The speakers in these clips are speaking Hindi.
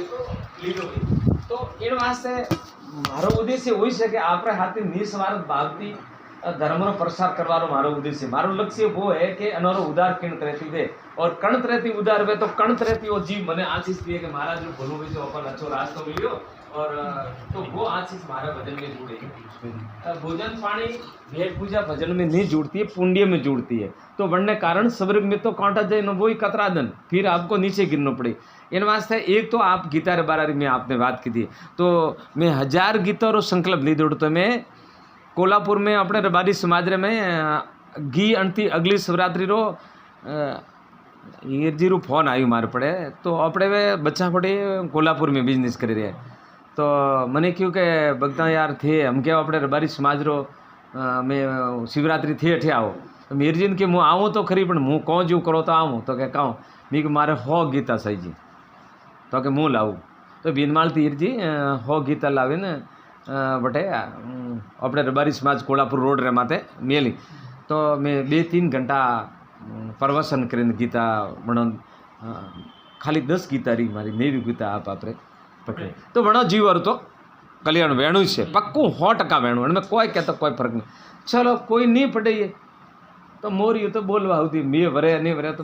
तो लीधो नहीं। तो इन वास्ते मारो उद्देश्य वही है कि आपरे हाथी निस्वार्थ भावती धर्मનો પ્રસાર કરવાનો મારો ઉદ્દેશ્ય મારો લક્ષ્ય वो है कि अनोरो उदार किणत रहती दे और कणत रहती उदार वे तो कणत रहती वो जीव मने आशीष दिए कि महाराज जो भलो भी जो अपन अच्छो रास्तो मिलियो और तो वो आशीष मारा भजन में जुड़े। भोजन पानी भेंट पूजा भजन में नहीं जुड़ती है, पुण्य में जुड़ती है। तो बढ़ने कारण स्वर्ग में तो कांटा जाए न वही कतरादन, फिर आपको नीचे गिरना पड़े। इन वास्ते एक तो आप गीता रे बारे में आपने बात की थी, तो मैं 1000 गीता रो संकल्प ली दौड़। तो मैं कोल्हापुर में अपने रबारी समाज रे में घी अणती अगली शिवरात्रि रो ये रू फोन आयु मारे पड़े। तो अपने वे बच्चा पड़े कोल्हापुर में बिजनेस कर रहे। तो मैंने क्यों के बगता यार थे हम क्या अपने रबारी समाज रो में शिवरात्रि थे अठे आओ। तो मीरजीन के मुँह आऊँ तो खरी पण मुँह कौन जू करो तो आऊँ। तो क्या कहूँ मी के मारे हो गीता सही जी तो के मुँह लाऊँ। तो बीनमाल तीर जी हो गीता लावे न बटे अपने रबारी समाज कोल्हापुर रोड रे माते मेली। तो मैं 2-3 घंटा प्रवचन करीने गीता बणो खाली 10 गीता रही मारी मैं भी गीता आप आपरे पकड़े। तो बणो जीवर तो कल्याण वेणु है पक्कू 100% वेणु में कोई कहता कोई फर्क नहीं। चलो कोई नहीं पड़े ये तो मोरी तो बोलवा होती मैं वरे नहीं वरे तो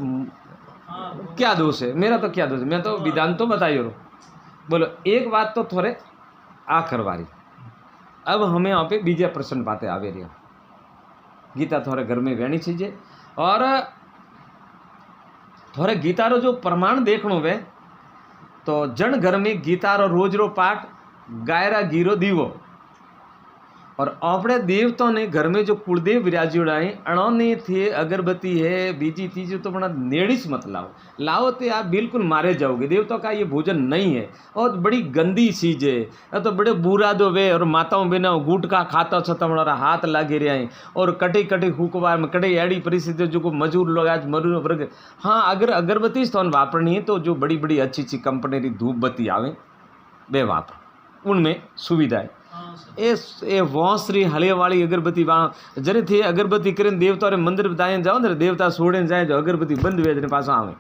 क्या दोष है मेरा, तो क्या दोष है, मैं तो विधान तो बताइयो। बोलो एक बात तो थोड़े आ करवारी। अब हमें यहाँ पे बीजे प्रश्न बातें आवे रही। गीता थोड़े घर में वेणी चीजे और थोड़े गीता रो जो प्रमाण देखनो वे तो जन घर में गीता रो रोज रो पाठ गायरा गीरो दीवो और अपने देवता ने घर में जो कुलदेव विराजुड़ाए अणोने थे अगरबत्ती है बीजी चीज़ तो बड़ा नेड़िस मत लाओ तो आप बिल्कुल मारे जाओगे। देवता का ये भोजन नहीं है और बड़ी गंदी चीज़ है। तो बड़े बुरा दो वे और माताओं बिना गुटका खाता छो तुम्हारा हाथ लागे रहे हैं और कटी कटी हुकवार में कटे एड़ी परिस्थिति जो मजूर लोग आज मजूर वर्ग। हाँ अगर अगरबत्ती तो वापरनी है तो जो बड़ी बड़ी अच्छी अच्छी कंपनी की धूप बत्ती आवे वे वापर उनमें सुविधा है। ए वॉसरी हले वाली अगरबत्ती जरे थी अगरबत्ती करें देवता रे मंदिर बताए जाओ ना देवता छोड़े जाए जो अगरबत्ती बंद वेदने पास आवे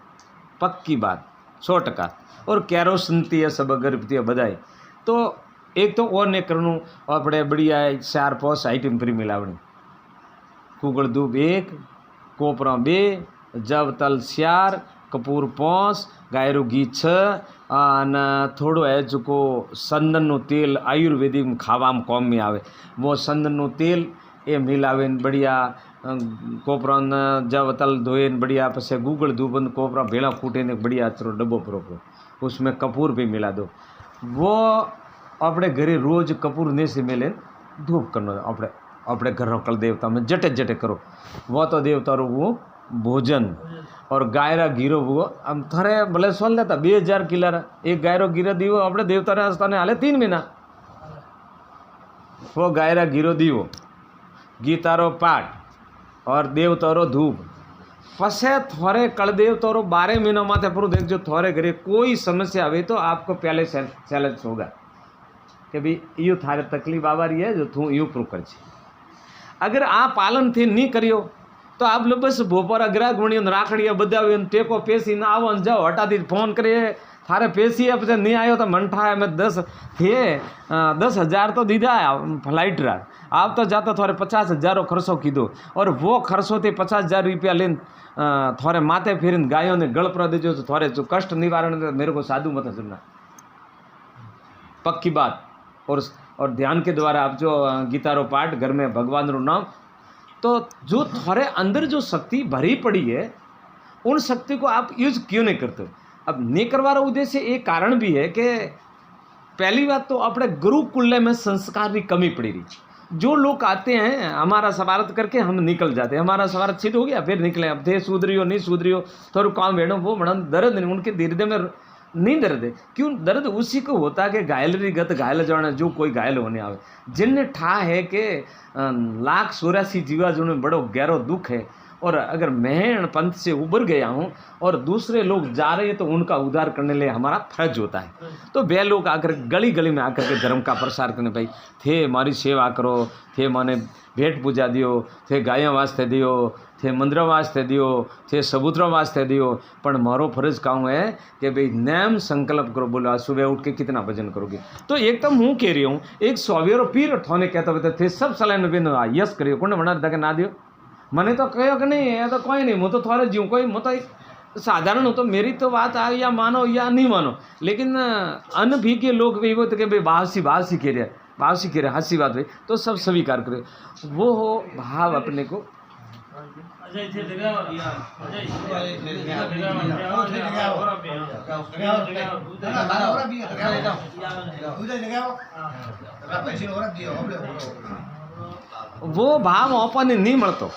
पक्की बात 100%। और कैरोसिन थी सब अगरबत्ती बधाई। तो एक तो और ने करनू अपने बढ़िया 4-5 आइटम फ्री मिलावनी कुगड़ दूब 1 कोपरा 2 जब तल 4 कपूर 5 गायरू घी 6 અને થોડું એ ચૂકો સંદનનું તેલ આયુર્વેદિક ખાવામાં કોમ में આવે वो संदनનું તેલ એ મિલાવીને बढ़िया कोपरा जब तल धोए बढ़िया पसे गूगल धूबन कोपरा भेड़ा फूटे ने बढ़िया अचरो डब्बो प्रोपरो उसमें कपूर भी मिला दो। वो अपने घरे रोज कपूर ने से मिले धूप करना अपने अपने घर कल देवता में जटे जटे करो वो तो देवता रो वो भोजन। और गायरा गिरो वो हम थरे भले सोल लेता 2000 किला एक गायरो गिरो दीवो अपने देवता रे स्थाने हाले 3 महीना वो गायरा गिरो दीवो गीतारो पाठ और देवतारो धूप पसे थोड़े कल देवतारो 12 महीनों माथे पर देखो थोड़े घरे कोई समस्या आवे तो आपको पहले चैलेंज होगा कि भाई यू थारे तकलीफ आवा रही है जो तू यू प्रूव कर। अगर आप पालन थे नहीं करियो तो आप लोग बस भोपारा ग्राहक बनी राखड़िया बदावी टेको पेशी ना आओ जाओ हटा दी फोन करिए थारे पेशी अब से नहीं आयो तो मंठा है मैं 10,000 तो दीदा फ्लाइट रा आप तो जाता थोड़े 50,000 खर्चो कीधो और वो खर्चो थे 50,000 रुपया लेन थोड़े माथे फिर गायों ने गल पर दीजो तो थोड़े जो कष्ट निवारण मेरे को साधु मत सुनना पक्की बात। और ध्यान के द्वारा आप जो गीतारो पाठ घर में भगवान रो नाम तो जो थोड़े अंदर जो शक्ति भरी पड़ी है उन शक्ति को आप यूज क्यों नहीं करते। अब नहीं करवा रहा उद्देश्य एक कारण भी है कि पहली बात तो अपने गुरुकुल में संस्कार की कमी पड़ी रही। जो लोग आते हैं हमारा सवारत करके हम निकल जाते हैं हमारा सवारत छिट हो गया फिर निकले अब थे सुधरी हो नहीं सुधरी हो थोड़ा काम वेणो वो बड़ा दर्द नहीं उनके धीरे में नहीं दर्द है। क्यों दर्द उसी को होता है कि घायलरी गत घायल जाने जो कोई घायल होने आवे जिनने ठा है कि 1,84,000 जीवा जो में बड़ो गहरो दुख है और अगर मैं पंथ से उबर गया हूँ और दूसरे लोग जा रहे हैं तो उनका उद्धार करने लिए हमारा फर्ज होता है। तो वे लोग आकर गली गली में आकर के धर्म का प्रसार करने, भाई थे मारी सेवा करो, थे माने भेंट पूजा दियो, थे गायों वास्ते दियो, थे मंदिर वास्ते दियो, थे सबूतरों वास्ते दियो, पर मारो फर्ज काम है कि भाई नेम संकल्प करो। बोला सुबह उठ के कितना भजन करोगे। तो एक तो हूँ कह रही हूँ, एक सवेरो पीर थोने कहते हुए थे सब सलाह बिंद यस करियो कोने बना दे ना दियो। मैंने तो कहो कि नहीं ये तो कोई नहीं, मैं तो थोड़े जीव कोई मैं तो साधारण हो, तो मेरी तो बात आ या मानो या नहीं मानो, लेकिन अन भी के लोग भी वो तो कि भाई बाहसी कह रहे, बाहसी कह रहे, हंसी बात भाई, तो सब स्वीकार करे। वो हो भाव अपने को। वो भाव अपन नहीं मिलतो।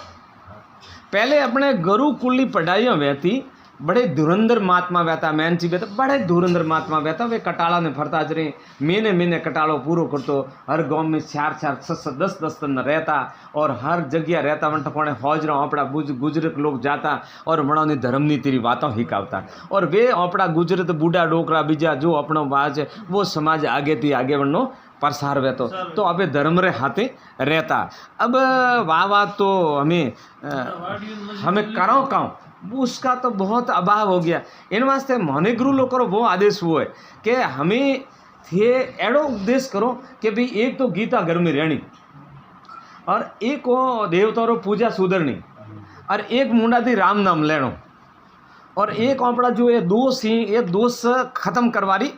पहले अपने गुरुकुल की पढ़ाइयों वहती बड़े धुरंधर महात्मा वहता, मैन ची वहता बड़े धुरंधर महात्मा वहता। वे कटाला ने फरता ज रहे, महीने महीने कटालो पूरो करतो, हर गांव में 4-4 6-6 10-10 दिन रहता और हर जगह रहता। वंट कोने हौजरा अपना गुजरत लोग जाता और मणोनी धर्म नी तेरी बातों हिकावता। और वे अपना गुजरत बूढ़ा डोकरा बीजा जो अपनो बाज वो समाज आगे थी आगे बढ़नो प्रसार रहते। तो अबे धर्म रे हाथे रहता। अब वाह तो हमें करो काँ उसका तो बहुत अभाव हो गया। इन वास्ते मोने गुरु लोग करो वो आदेश हुआ है कि हमें थे एड़ो उपदेश करो कि भाई एक तो गीता घर में रहनी और एक वो देवता रो पूजा सुधरनी और एक मुंडा थी राम नाम लेनो और एक अपना जो ये दोष ही ये दोष खत्म करवारी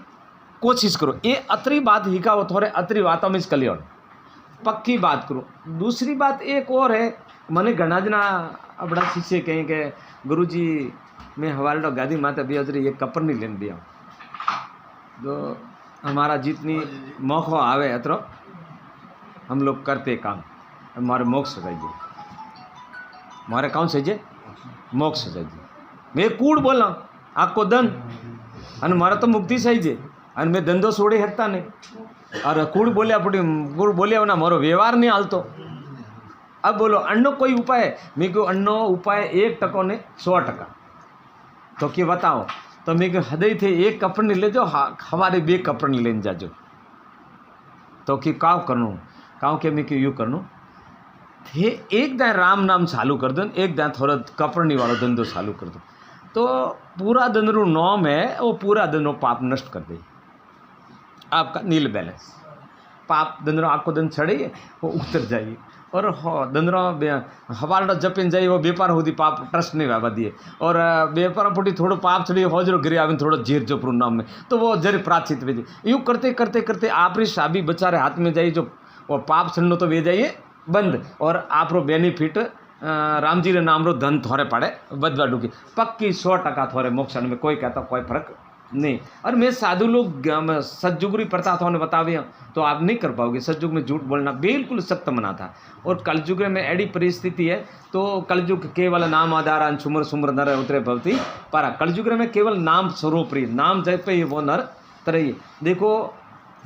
कोशिश करो। ये अतरी बात ही का वो थोड़े अतरी बातों में कल्याण पक्की बात करो। दूसरी बात एक और है, मैंने घना जना अपना शिष्य कहें कि गुरुजी मैं हवाला गादी माता बियाजरी ये कपर नहीं लेने दिया, तो हमारा जितनी मौका आवे अतरो हम लोग करते काम, हमारे मोक्ष जाइए, हमारे कौन से मोक्ष जाइए। मैं कूड़ बोला आपको दन अन मारा तो मुक्ति चाहिए और मैं धंधो छोड़ी सकता नहीं और कूड़ बोलिया पड़ी कूड़ बोलिया ना मारो व्यवहार नहीं हालतो। अब बोलो अन्नो कोई उपाय, मैं क्यों अन्नो उपाय 1% ने 100%, तो क्या बताओ। तो मैं क्यों हृदय थे 1 कपड़ नहीं ले जाओ, हमारे 2 कपड़ नहीं लेने जाजो। तो कि काव करनो काव के मैं क्यों यूँ करनो थे एक दाएँ राम नाम चालू कर दो, एक दाएँ थोड़ा कपड़नी वाला धंधो चालू कर दो, तो पूरा दिन रो नाम है वो पूरा दिन पाप नष्ट कर दे आपका नील बैलेंस। पाप दंदरो आपको दिन चढ़े वो उतर जाइए और दंदरो हवाला जपिन जाइए वो व्यापार होती पाप ट्रस्ट नहीं वाबा दिए और व्यापार पुटी थोड़ो पाप चढ़ी हौजरो गिरे आवे थोड़ो जीर जो नाम में, तो वो जरे प्राचित वे यूँ करते करते करते आप री शाबी बेचारे हाथ में जाइए जो वो पाप छड़नो तो वे जाइए बंद और आप रो बेनिफिट राम जी रे नाम रो धन थोड़े पड़े बदवा डूकी पक्की 100% थोड़े मोक्षण में कोई कहता कोई फर्क नहीं। और मैं साधु लोग सतयुग की प्रथा थोड़े बतावे तो आप नहीं कर पाओगे। सतयुग में झूठ बोलना बिल्कुल सख्त मना था और कलयुग में एडी परिस्थिति है तो कलयुग केवल नाम आधार सुमर सुमर नर उतरे भवती पर कलयुग में केवल नाम स्वरूप रही नाम जय पे वो नर तरही। देखो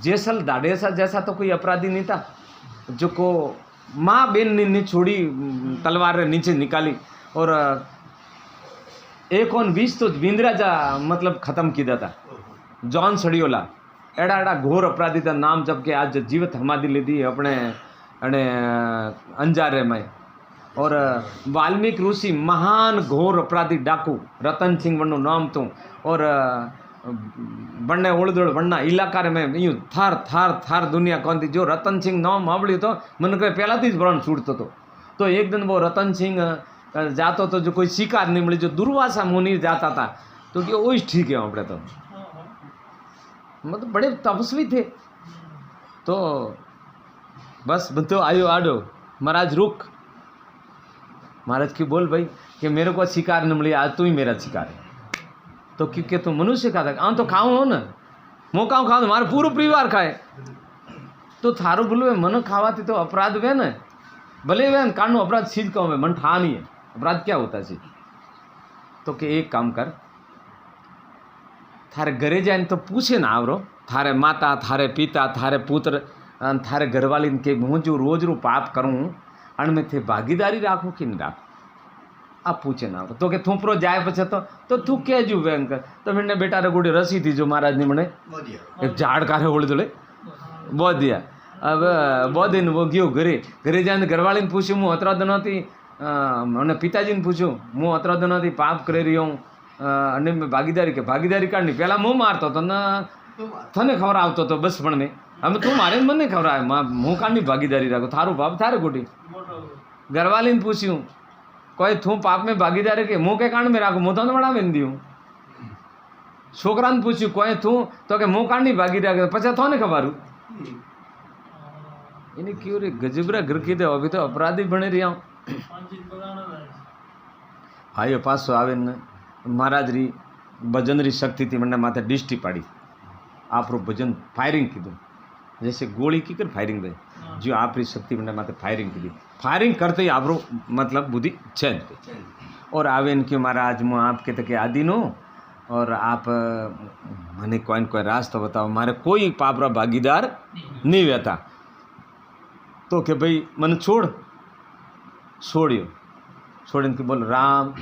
जैसल दाडेसा जैसा तो कोई अपराधी नहीं था जो को माँ बेन ने छोड़ी तलवार नीचे निकाली और 1-20 तो बिंद्रा जा मतलब ख़त्म किया था। जॉन सड़ियोला एड़ा एड़ा घोर अपराधी था नाम जब के आज जीवित हमादी ले दी अपने अने अंजारे में। और वाल्मीकि ऋषि महान घोर अपराधी डाकू रतन सिंह वनो नाम तो और बन्ने ओड़दोड़ बन्ना इलाका में यूँ थार थार थार दुनिया कौन थी जो रतन सिंह नाम आवड़ी तो मन करे पहला थी ब्रण छूटतो तो एक दिन वो रतन सिंह जातो तो जो कोई शिकार नहीं मिली जो दुर्वासा मुनि जाता था तो कि वो ठीक है अपने तो मतलब बड़े तपस्वी थे। तो बस तो आयो आडो महाराज रुक महाराज की बोल भाई कि मेरे को शिकार नहीं मिली आज तू ही मेरा शिकार है। तो क्योंकि तो मनुष्य का था तो खाऊं हो ना मौका खाओ हमारा पूरा परिवार खाए तो थारो बोलो मन खावाती तो अपराध वे न भले वे कानू अपराध चीज कहूँ मन ठा नहीं है अपराध क्या होता है। तो कि एक काम कर थारे घरे जाए तो पूछे ना आवरो थारे माता थारे पिता थारे पुत्र थारे घरवाली के हूँ जो रोज रो पाप करूँ अण में थे भागीदारी राखो कि नहीं राखो। आप पूछे ना तो के थूपरो जाए पछे तो तू क्या जू बैंक तो मैंने बेटा रे गुड़ी रसी थी जो महाराज ने मने एक झाड़ कारे होले दोले बहुत दिया अब बहुत दिन वो गयो घरे जाने घरवाली ने पूछ्યું હું અતરા દિનોથી મને પિતાજીને પૂછ્યું હું અતરા દિનોથી પાપ કરી રહ્યો હું અને મેં ભાગીદારી કાઢની પહેલાં હું મારતો હતો ને તને ખવડાવતો હતો બસ પણ મેં હવે તું મારે મને ખવડાવે હું કાઢની ભાગીદારી રાખો થારું પાપ થારે ખોટી ઘરવાલીને પૂછ્યું કોઈ તું પાપ में ભાગીદારી કે હું કે કાંડ में રાખું હું તને વડાવે ને દઉં છોકરાને પૂછ્યું કોઈ તું તો કે હું કાંડની ભાગીદારી પછી તને ખબરું इन्हें क्यों रे गजबरा घर की अभी तो अपराधी बने रहा हूँ आयो पासो आवे न महाराज री भजन री शक्ति थी मैंने माथे डिस्टी पाड़ी आप रो भजन फायरिंग कीधु जैसे गोली की कर फायरिंग दे जो आप री शक्ति मैंने माथे फायरिंग की फायरिंग करते ही आप रो मतलब बुद्धि चेंज और आवे न क्यों महाराज मैं आपके तक आदि नो और आप मैंने कोई रास्ता बताओ मारे कोई पाप रा भागीदार नहीं रहता तो के भाई मन छोड़ियो छोड़ने के बोल राम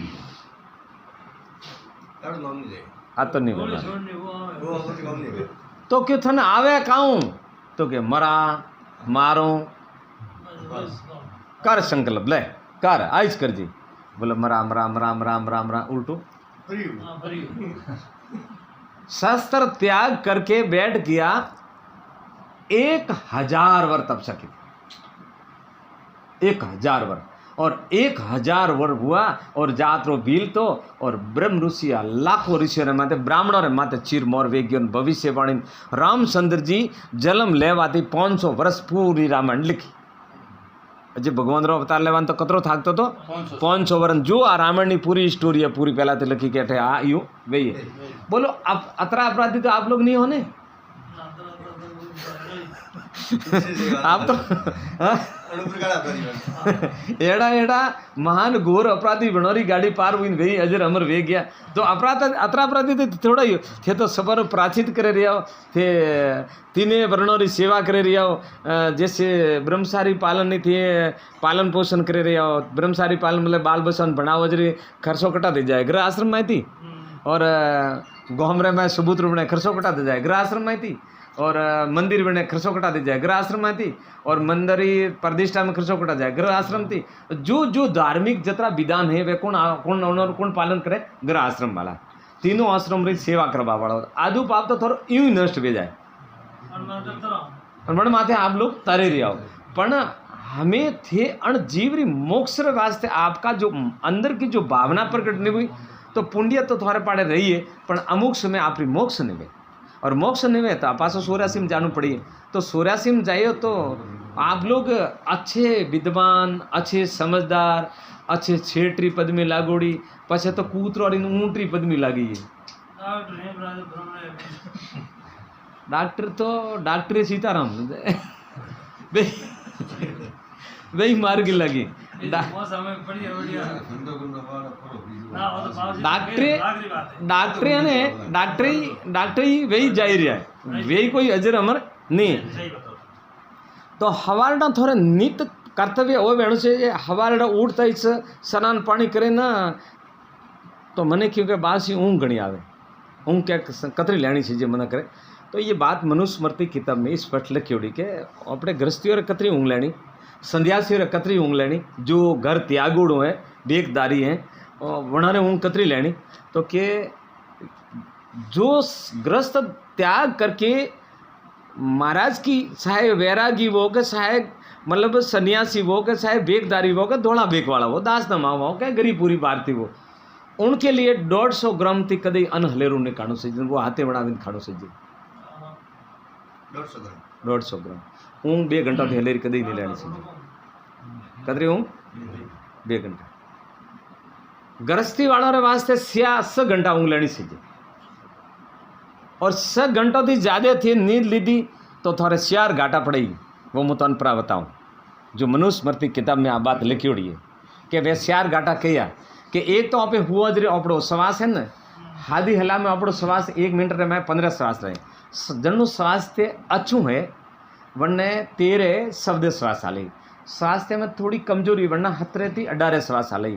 आ तो नहीं बोला तो क्यों थन आवे काऊं तो के मरा मारो कर संकल्प ले कर आइज कर जी बोले राम राम राम राम राम राम उल्टो शस्त्र त्याग करके बैठ गया 1000 वर्ष तप सके 1000 वर्ष और 1000 वर्ष हुआ और जात्रो भील तो और ब्रह्म ऋषि लाखों ऋषियों ने माते ब्राह्मणों ने माते चीर मोर वेग्योन भविष्यवाणी रामचंद्र जी जन्म लेवाती 500 वर्ष पूरी रामायण लिखी जी भगवान रो अवतार लेवान तो कतरो थाकतो तो 500 वर्ष जो आ रामायण की पूरी स्टोरी है पूरी पहला ते लिखी के आ यू वही बोलो आप अतरा अपराधी तो आप लोग नहीं होने आप तो एड़ा एड़ा महान घोर अपराधी बनोरी गाड़ी पार हुई भाई अजर अमर वे गया तो अपराध अतरा अपराधी थे थोड़ा ही थे तो सबर प्राचित करे रिया हो थे तीने वर्णोरी सेवा करे रिया हो जैसे ब्रह्मचारी पालन नहीं थे पालन पोषण करे रिया हो ब्रह्मचारी पालन मतलब बाल बसन बनाओ जरी खर्चो कटा दे जाए गृह आश्रम में थी और गोहमरे में सबूत रूप में खर्चो कटा दे जाए गृह आश्रम में थी और मंदिर बने खर्चो कटा दे जाए गृह आश्रम में थी और मंदिरी प्रतिष्ठा में खर्चो कटा जाए गृह आश्रम थी जो जो धार्मिक जतरा विधान है वे कौन पालन करे गृह आश्रम वाला तीनों आश्रम री सेवा करवा वाला आधु पाप तो थोड़ा यूं ही नष्ट हो जाए मन माथे आप लोग तारे रहे हो पण हमें थे अण जीव री मोक्ष रे वास्ते आपका जो अंदर की जो भावना प्रकट नहीं हुई तो पुण्य तो थोड़े पाड़े रही है पण अमुक समय आप री मोक्ष नहीं हुई और मोक्ष नहीं हुए तो आप पासो 84 में जाना पड़ी तो 84 में जाइए तो आप लोग अच्छे विद्वान अच्छे समझदार अच्छे छेटरी पद में लागोड़ी पछे तो कूतरो और ऊँटरी पद में लागी है डॉक्टर तो डॉक्टर सीताराम वही मार्ग लगी डॉक्टरी वही जा रहा है वही कोई अजर अमर नहीं तो हवारडा थोड़े नित कर्तव्य वो वेणु से हवारडा उठता ही स्नान पानी करे ना तो मने क्योंकि बासी ऊँग घनी आवे ऊँग क्या कतरी लेनी चाहिए मना करे तो ये बात मनुस्मृति किताब में स्पष्ट लिखी होगी कि अपने गृहस्थियों कतरी ऊँग लेनी संध्यासी कतरी ऊँग लेनी जो घर त्यागुड़ो है बेगदारी हैं वनारे ऊँग कतरी लेनी तो के जो ग्रस्त त्याग करके महाराज की चाहे वैरागी वो के चाहे मतलब सन्यासी वो के चाहे बेगदारी वो के धोला बेग वाला वो दास नमा वो के गरीब पूरी भारती वो उनके लिए 150 ग्राम थी कदई अन हलेरू ने खाणो से वो हाथे बनावी खाणो से 150 ग्राम ऊँग 2 घंटा थी हलेरी कदई नहीं लेनी से कदरी ऊँग 2 घंटा गृहस्थी वालों रे वास्ते 6 घंटा ऊँग लेनी से और 6 घंटों थी ज़्यादा थी नींद लीधी तो थोड़े 4 घाटा पड़ेगी वो मैं तुम पर बताऊँ जो मनुस्मृति किताब में आ बात लिखी हुई है कि वे 4 घाटा कहिया कि एक तो आप हुआ जरे अपड़ो श्वास है ना हादी हला में अपड़ो श्वास 1 मिनट रे में 15 श्वास रहे जनू श्वास ते अच्छू है वरने 13 शब्द श्वास आले स्वास्थ्य में थोड़ी कमजोरी वरना 17 थी 18 श्वास आले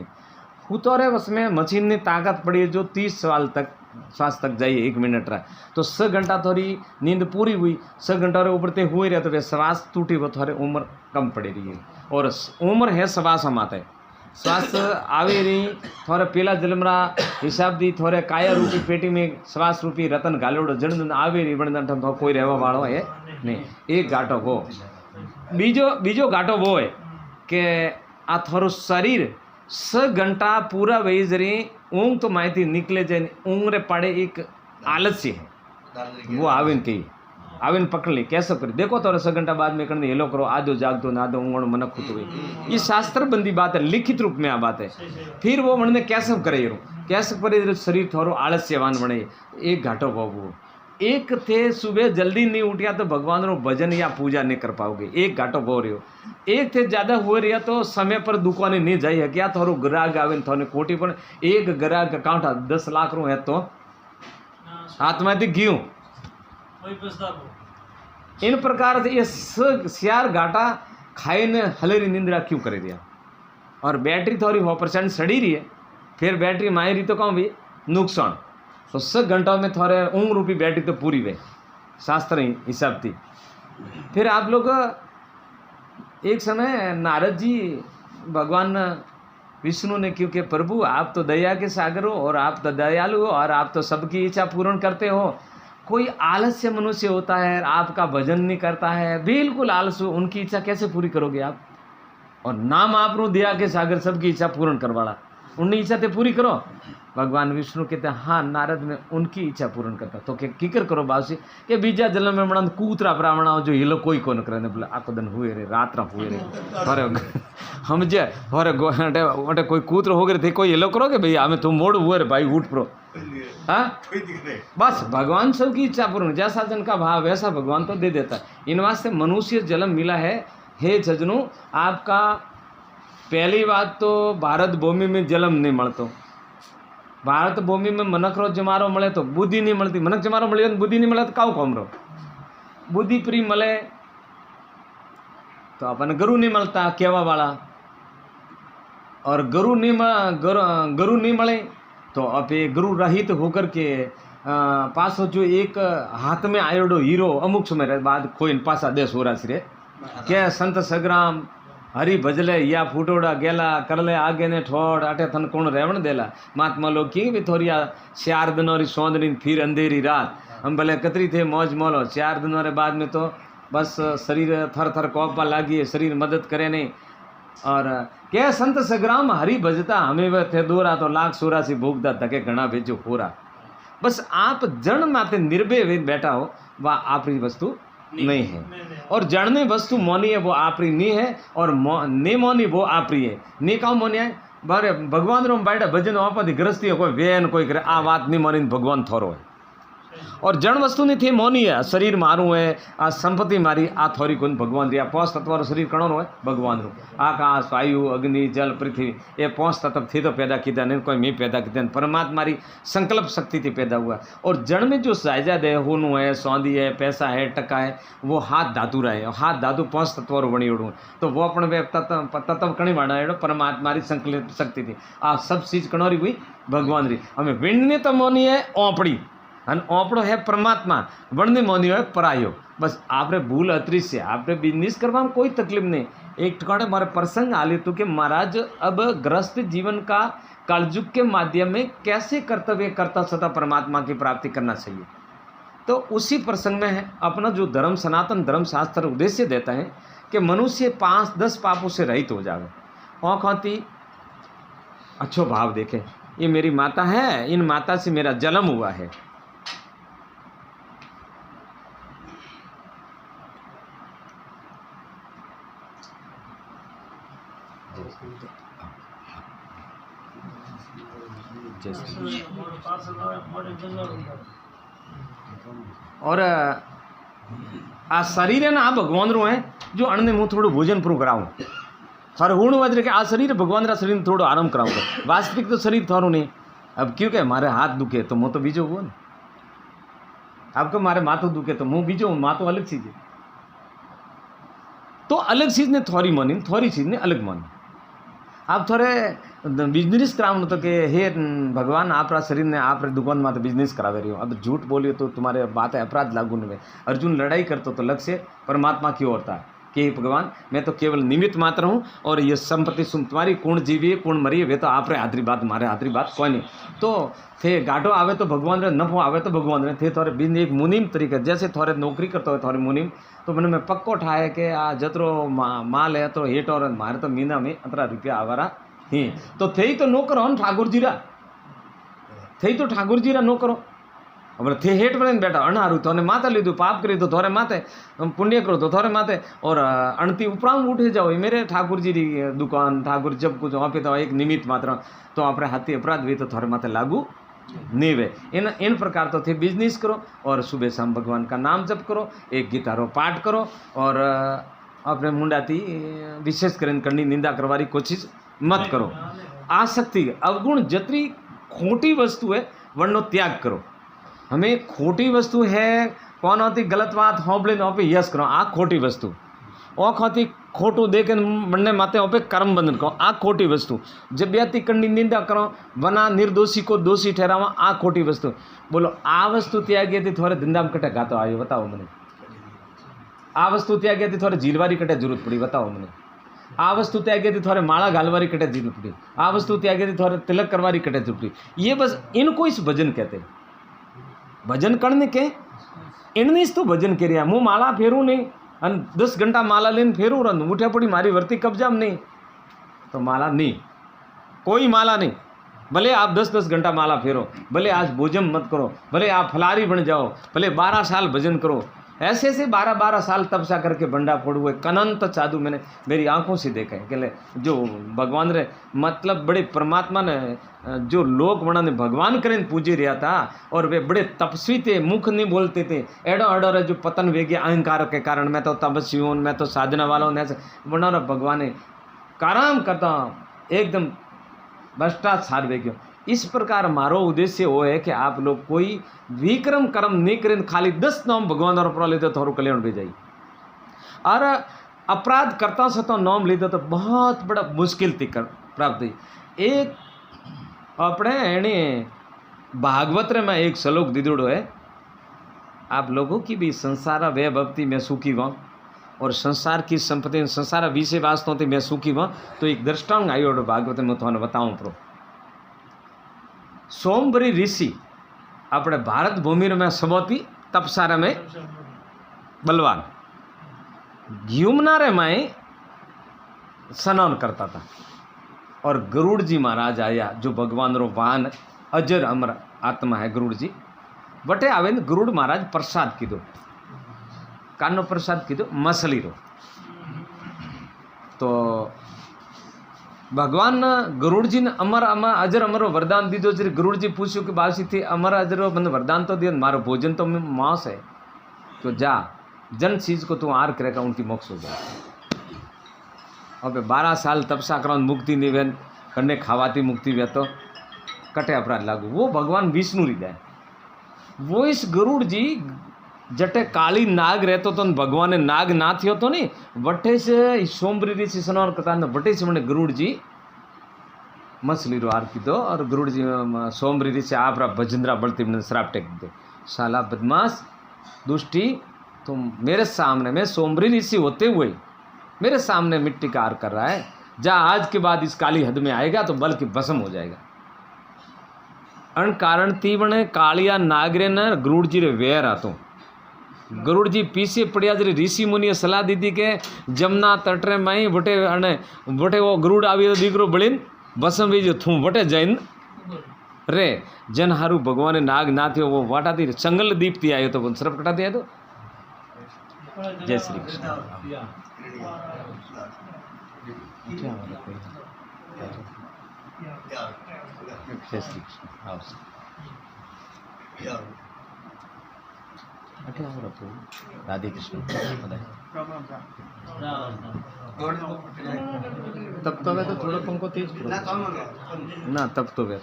उतरे उसमें मशीन ने ताकत पड़ी जो 30 सवाल तक श्वास तक जाइए 1 मिनट रहा तो 6 घंटा थोड़ी नींद पूरी हुई 6 घंटा ऊपर ते हुए रहे तो वे श्वास टूटी वो थोड़े उम्र कम पड़ी रही है और उम्र है श्वास हमारे श्वास आवे रही थोड़े पीला जलमरा हिसाब दी थोड़े काया रूपी पेटी में श्वास रूपी रतन घालोड़ो जन आवे रही बन तो कोई रहवा वालों है नहीं। एक घाटो वो बीजो घाटो वो है कि आ थोड़ो शरीर 6 घंटा पूरा वही जरी ऊँग तो माहिती निकले जाए ऊँग रे पड़े एक आलस्य है वो आवे कही आवे पकड़ ली कैसे करी देखो तो 6 घंटा बाद में करने हेलो करो आधो जागतो ना आधो ऊँगण मन खुद हुई ये शास्त्र बंदी बात है लिखित रूप में आ बात है। फिर वो मन ने कैसे करे कैसे करे शरीर थोड़ो आलस्यवान बने एक घाटो बाबू एक थे सुबह जल्दी नहीं उठिया तो भगवान रो भजन या पूजा नहीं कर पाओगे एक घाटो बो रही हो एक थे ज़्यादा हो रहा तो समय पर दुकाने नहीं जाई है क्या थोड़ो ग्राहक आवे थोड़े कोटी पर एक ग्राहक काउंटा 10 लाख रो है तो हाथ में घीऊ इन प्रकार से ये सियार घाटा खाए ने हलेरी निंद्रा क्यों करे दिया और बैटरी थोड़ी 100% सड़ी रही है फिर बैटरी माई रही तो कहूँ भी नुकसान तो 6 घंटों में थोड़े ऊँग रूपी बैटरी तो पूरी वे शास्त्र हिसाब थी। फिर आप लोग एक समय नारद जी भगवान विष्णु ने क्योंकि प्रभु आप तो दया के सागर हो और आप तो दयालु हो और आप तो सबकी इच्छा पूर्ण करते हो कोई आलस्य मनुष्य होता है आपका भजन नहीं करता है बिल्कुल आलस उनकी इच्छा कैसे पूरी करोगे आप और नाम आप रो दया के सागर सबकी इच्छा पूर्ण करवाड़ा उनकी इच्छा ते पूरी करो। भगवान विष्णु कहते हैं हाँ नारद में उनकी इच्छा पूर्ण करता तो किकर करो बासी के बीजा जन्म में मणा कूतरा ब्राह्मणा जो ये लोग कोई कौन करे बोले आको दिन हुए रे रात हुए रे अरे समझे अरे कोई कूतर हो गए थे कोई ये लोग करोगे भैया हमें तुम मोड़ हुए रे भाई उठ प्रो हाँ बस भगवान सबकी इच्छा पूर्ण जैसा जन का भाव वैसा भगवान तो दे देता है। इन वास्ते मनुष्य जन्म मिला है हे सज्जनों आपका पहली बात तो भारत भूमि में जन्म नहीं मिलतो भारत भूमि में मनक रो जमारो मिले तो बुद्धि नहीं मिलती मनक जमारो मिले तो बुद्धि नहीं मिले तो काउ कम रो बुद्धि प्री मिले तो अपन गुरु नहीं मिलता केवा वाला और गुरु नहीं मिले तो अब ये गुरु रहित होकर के पासो जो एक हाथ में आयोडो हीरो अमुक समय बाद कोई पासा देश हो रहा सिरे क्या संत सग्राम हरी भजले या फूटोड़ा गेला करले आगे ने ठोड़ अटे थन कौन रेवण देला महात्मा लोग की भी थोड़ी 4 दिनों री सौंदरी फिर अंधेरी रात हम भले कतरी थे मौज मोलो 4 दिनों रे बाद में तो बस शरीर थर थर कौपा लागी है शरीर मदद करे नहीं और क्या संत सग्राम हरी भजता हमें वह थे दूरा तो लाख 84 भूखदा धके घना भेजो पूरा बस आप जन माते निर्भय बैठा हो वह आपरी वस्तु नहीं है और जड़ने वस्तु मौनी है वो आपरी नहीं है और ने मौनी वो आपरी है ने का मौनी है बारे भगवान रो बैठा भजन आपदी गृहस्थी है कोई वेन कोई करे आ बात नहीं मौनी भगवान थोरो है और जड़ वस्तु नहीं थी मौनी है शरीर मारू है आ संपत्ति मारी आ थोड़ी कौन भगवान री आ 5 तत्व रो शरीर कणो है भगवान रो आकाश वायु अग्नि जल पृथ्वी ये 5 तत्व थे तो पैदा किया नहीं कोई मैं पैदा किया परमात्मा री संकल्प शक्ति थी पैदा हुआ और जड़ में जो जायदाद है होनू है सौंदी है पैसा है टका है वो हाथ धातु रहे और हाथ धातु 5 तत्व रो बनी उड़ू तो वो अपन वे तत्व कणी बनाएड़ो परमात्मा री संकल्प शक्ति थी आ सब चीज कणोरी हुई भगवान री हमें विण्य तो मौनी है ओपड़ी अन ओपड़ो है परमात्मा वणने मौनी है परायो बस आपने भूल अदृश्य आपने बिजनेस करवा में कोई तकलीफ नहीं। एक ठिकाने हमारे प्रसंग आले तो कि महाराज अब ग्रस्त जीवन का कलयुग के माध्यम में कैसे कर्तव्य करता सदा परमात्मा की प्राप्ति करना चाहिए तो उसी प्रसंग में है अपना जो धर्म सनातन धर्म शास्त्र उद्देश्य देता है कि मनुष्य 5-10 पापों से रहित हो जाए और खाती अच्छो भाव देखे ये मेरी माता है इन माता से मेरा जन्म हुआ है और आ शरीर है ना आ भगवान रो है जो अणने मुँह थोड़ा भोजन प्रू कराऊँ थारे हूण वज के आ शरीर भगवान रा शरीर थोड़ा आराम कराऊँ वास्तविक तो शरीर थारो नहीं अब क्यों क्या मारे हाथ दुखे तो मुँह तो बीजो हुआ ना आपको मारे माथो दुखे तो मुँह बीजो माँ तो अलग चीज़ है तो अलग चीज़ ने थोड़ी मानी थोड़ी चीज़ ने अलग मानी आप थोड़े बिजनेस करावनो तो कि हे भगवान आप शरीर ने आप दुकान में तो बिजनेस करावे रही हो। अब झूठ बोलियो तो तुम्हारे बात है अपराध लागू नहीं। अर्जुन लड़ाई करतो तो लक्ष्य परमात्मा की ओर था कि भगवान मैं तो केवल निमित्त मात्र हूँ और ये संपत्ति तुम्हारी कौन जीवी कौन मरी वे तो आप रे हाथरी बात मारे हाथरी बात कोई नहीं। तो थे गाटो आवे तो भगवान रे नफो आवे तो भगवान रे थे थोड़े बिन एक मुनीम तरीके जैसे थोड़े नौकरी करते हो थोड़े मुनीम तो मैंने मैं पक्को ठाए कि आ जतरो माल है तो हेट और मारे तो मीना में अतरा रुपया आवारा ही तो थे तो नौकर हो ठाकुर जी रा थे तो ठाकुर जी रा नौकरो अब थे हेठ बने बैठा अणारू तो माथे लीधु पाप करी तो थोड़े माथे पुण्य करो तो थोड़े माथे और अणती उपराम उठे जाओ मेरे ठाकुर जी की दुकान ठाकुर जब कुछ वहाँ पे तो एक निमित्त मात्र तो आप हाथी अपराध भी तो थोड़े माथे लागू नहीं वे इन प्रकार तो थे बिजनेस करो और सुबह शाम भगवान का नाम जप करो एक गीतारो पाठ करो और अपने मुंडाती विशेष करनी निंदा करवारी कोशिश मत करो। आसक्ति अवगुण जतरी खोटी वस्तु है वरनो त्याग करो। हमें खोटी वस्तु है कौन होती गलत बात होबले न पे यस करो आ खोटी वस्तु ओ खाती खोटू देखे बनने माते पे कर्म बंधन करो आ खोटी वस्तु जब व्यक्ति करनी निंदा करो वना निर्दोषी को दोषी ठहरावा आ खोटी वस्तु बोलो आ वस्तु त्यागी थी थोड़े धंधा में कटे गातो आयो बताओ मैंने आ वस्तु त्यागी थी थोड़े झीलवारी कटे जरूरत पड़ी बताओ मैंने आ वस्तु त्यागी थी थोड़े माला घालवारी कटे जरूरत पड़ी आ वस्तु त्यागी थी थोड़े तिलक करवारी कटे जरूरत पड़ी ये बस इनको इस भजन कहते हैं। भजन करने के इनने तो भजन करिया मुँह माला फेरू नहीं अन 10 घंटा माला लेने फेरू रन उठे पड़ी मारी वर्ती कब्जाम नहीं तो माला नहीं कोई माला नहीं भले आप 10-10 घंटा माला फेरो भले आज भोजन मत करो भले आप फलारी बन जाओ भले 12 साल भजन करो ऐसे ऐसे 12-12 साल तपसा करके बंडा फोड़ हुए कनंत साधु मैंने मेरी आंखों से देखा है कि जो भगवान रे मतलब बड़े परमात्मा ने जो लोग बना ने भगवान करें पूजे रहा था और वे बड़े तपस्वी थे मुख नहीं बोलते थे एडो अडो जो पतन वेगे अहंकार के कारण मैं तो तपस्वी हूँ मैं तो साधना वाला हूँ ऐसे बना रहा भगवान काराम करता एकदम भ्रष्टाचार वेग्यो। इस प्रकार मारो उद्देश्य वो है कि आप लोग कोई विक्रम कर्म नहीं करें खाली 10 नाम भगवान और अपना लेते थोड़ा कल्याण भी जाए और अपराध करता से तो नाम लेते तो बहुत बड़ा मुश्किल थी कर प्राप्त। एक अपने एने भागवत में एक श्लोक दीदोड़ो है आप लोगों की भी संसार वे भक्ति में सुखी वहाँ और संसार की संपत्ति संसार विषय वास्तव थी मैं सुखी वहाँ तो एक दृष्टांत आयो भागवत में थोड़ा बताऊँ प्रो सोमवरी ऋषि अपने भारत भूमि में सबोती तपसारा में बलवान घूमनारे में स्नान करता था और गरुड़ जी महाराज आया जो भगवान रो वाहन अजर अमर आत्मा है गरुड़ जी बटे आवे गरुड़ महाराज प्रसाद कीधो कानो प्रसाद कीधो मछली रो तो भगवान गरुड़ जी ने अमर अमर अजर अमरो वरदान दीधो जरी गरुड़ जी पूछ्યું कि बासी थी अमर अजरो बंद वरदान तो दिया मारो भोजन तो मांस है तो जा जन चीज को तू आर करेगा उनकी मोक्ष हो जाए। अब 12 साल तपसा करो मुक्ति नहीं वे कन्ने खावाती मुक्ति वे तो कटे अपराध लागू वो भगवान विष्णु हृदय वो इस गरुड़ जी जटे काली नाग रहते तो भगवान ने नाग ना थियो तो नहीं वटे से सोमवरी ऋषि स्नान करता वटे से मैंने गरुड़ जी मछली रो आर की दो और गरुड़ जी सोमवरी ऋषि आप भजंद्रा बढ़ती मैंने श्राप टेक दे साला बदमाश दुष्टी तुम मेरे सामने में सोमवरी ऋषि होते हुए मेरे सामने मिट्टी का आर कर रहा है जा आज के बाद इस काली हद में आएगा तो बल की भस्म हो जाएगा। अन कारण तीवणे कालिया नागरे न गरुड़ जी रे वेर आतो गरुड़ जी पीछे पड़िया जरी ऋषि मुनि सलाह दी थी के जमुना तटरे माई बटे अने बटे वो गरुड़ आवी तो दीकरो बळीन बसम वी जो थू बटे जैन रे जन हारू भगवान नाग ना थियो वो वाटा थी संगल दीप थी आयो तो सरप कटा थी तो जय श्री कृष्ण। जय श्री कृष्ण राधे कृष्ण तब तो वे तो थोड़ा पंखो तेज ना तब तो वे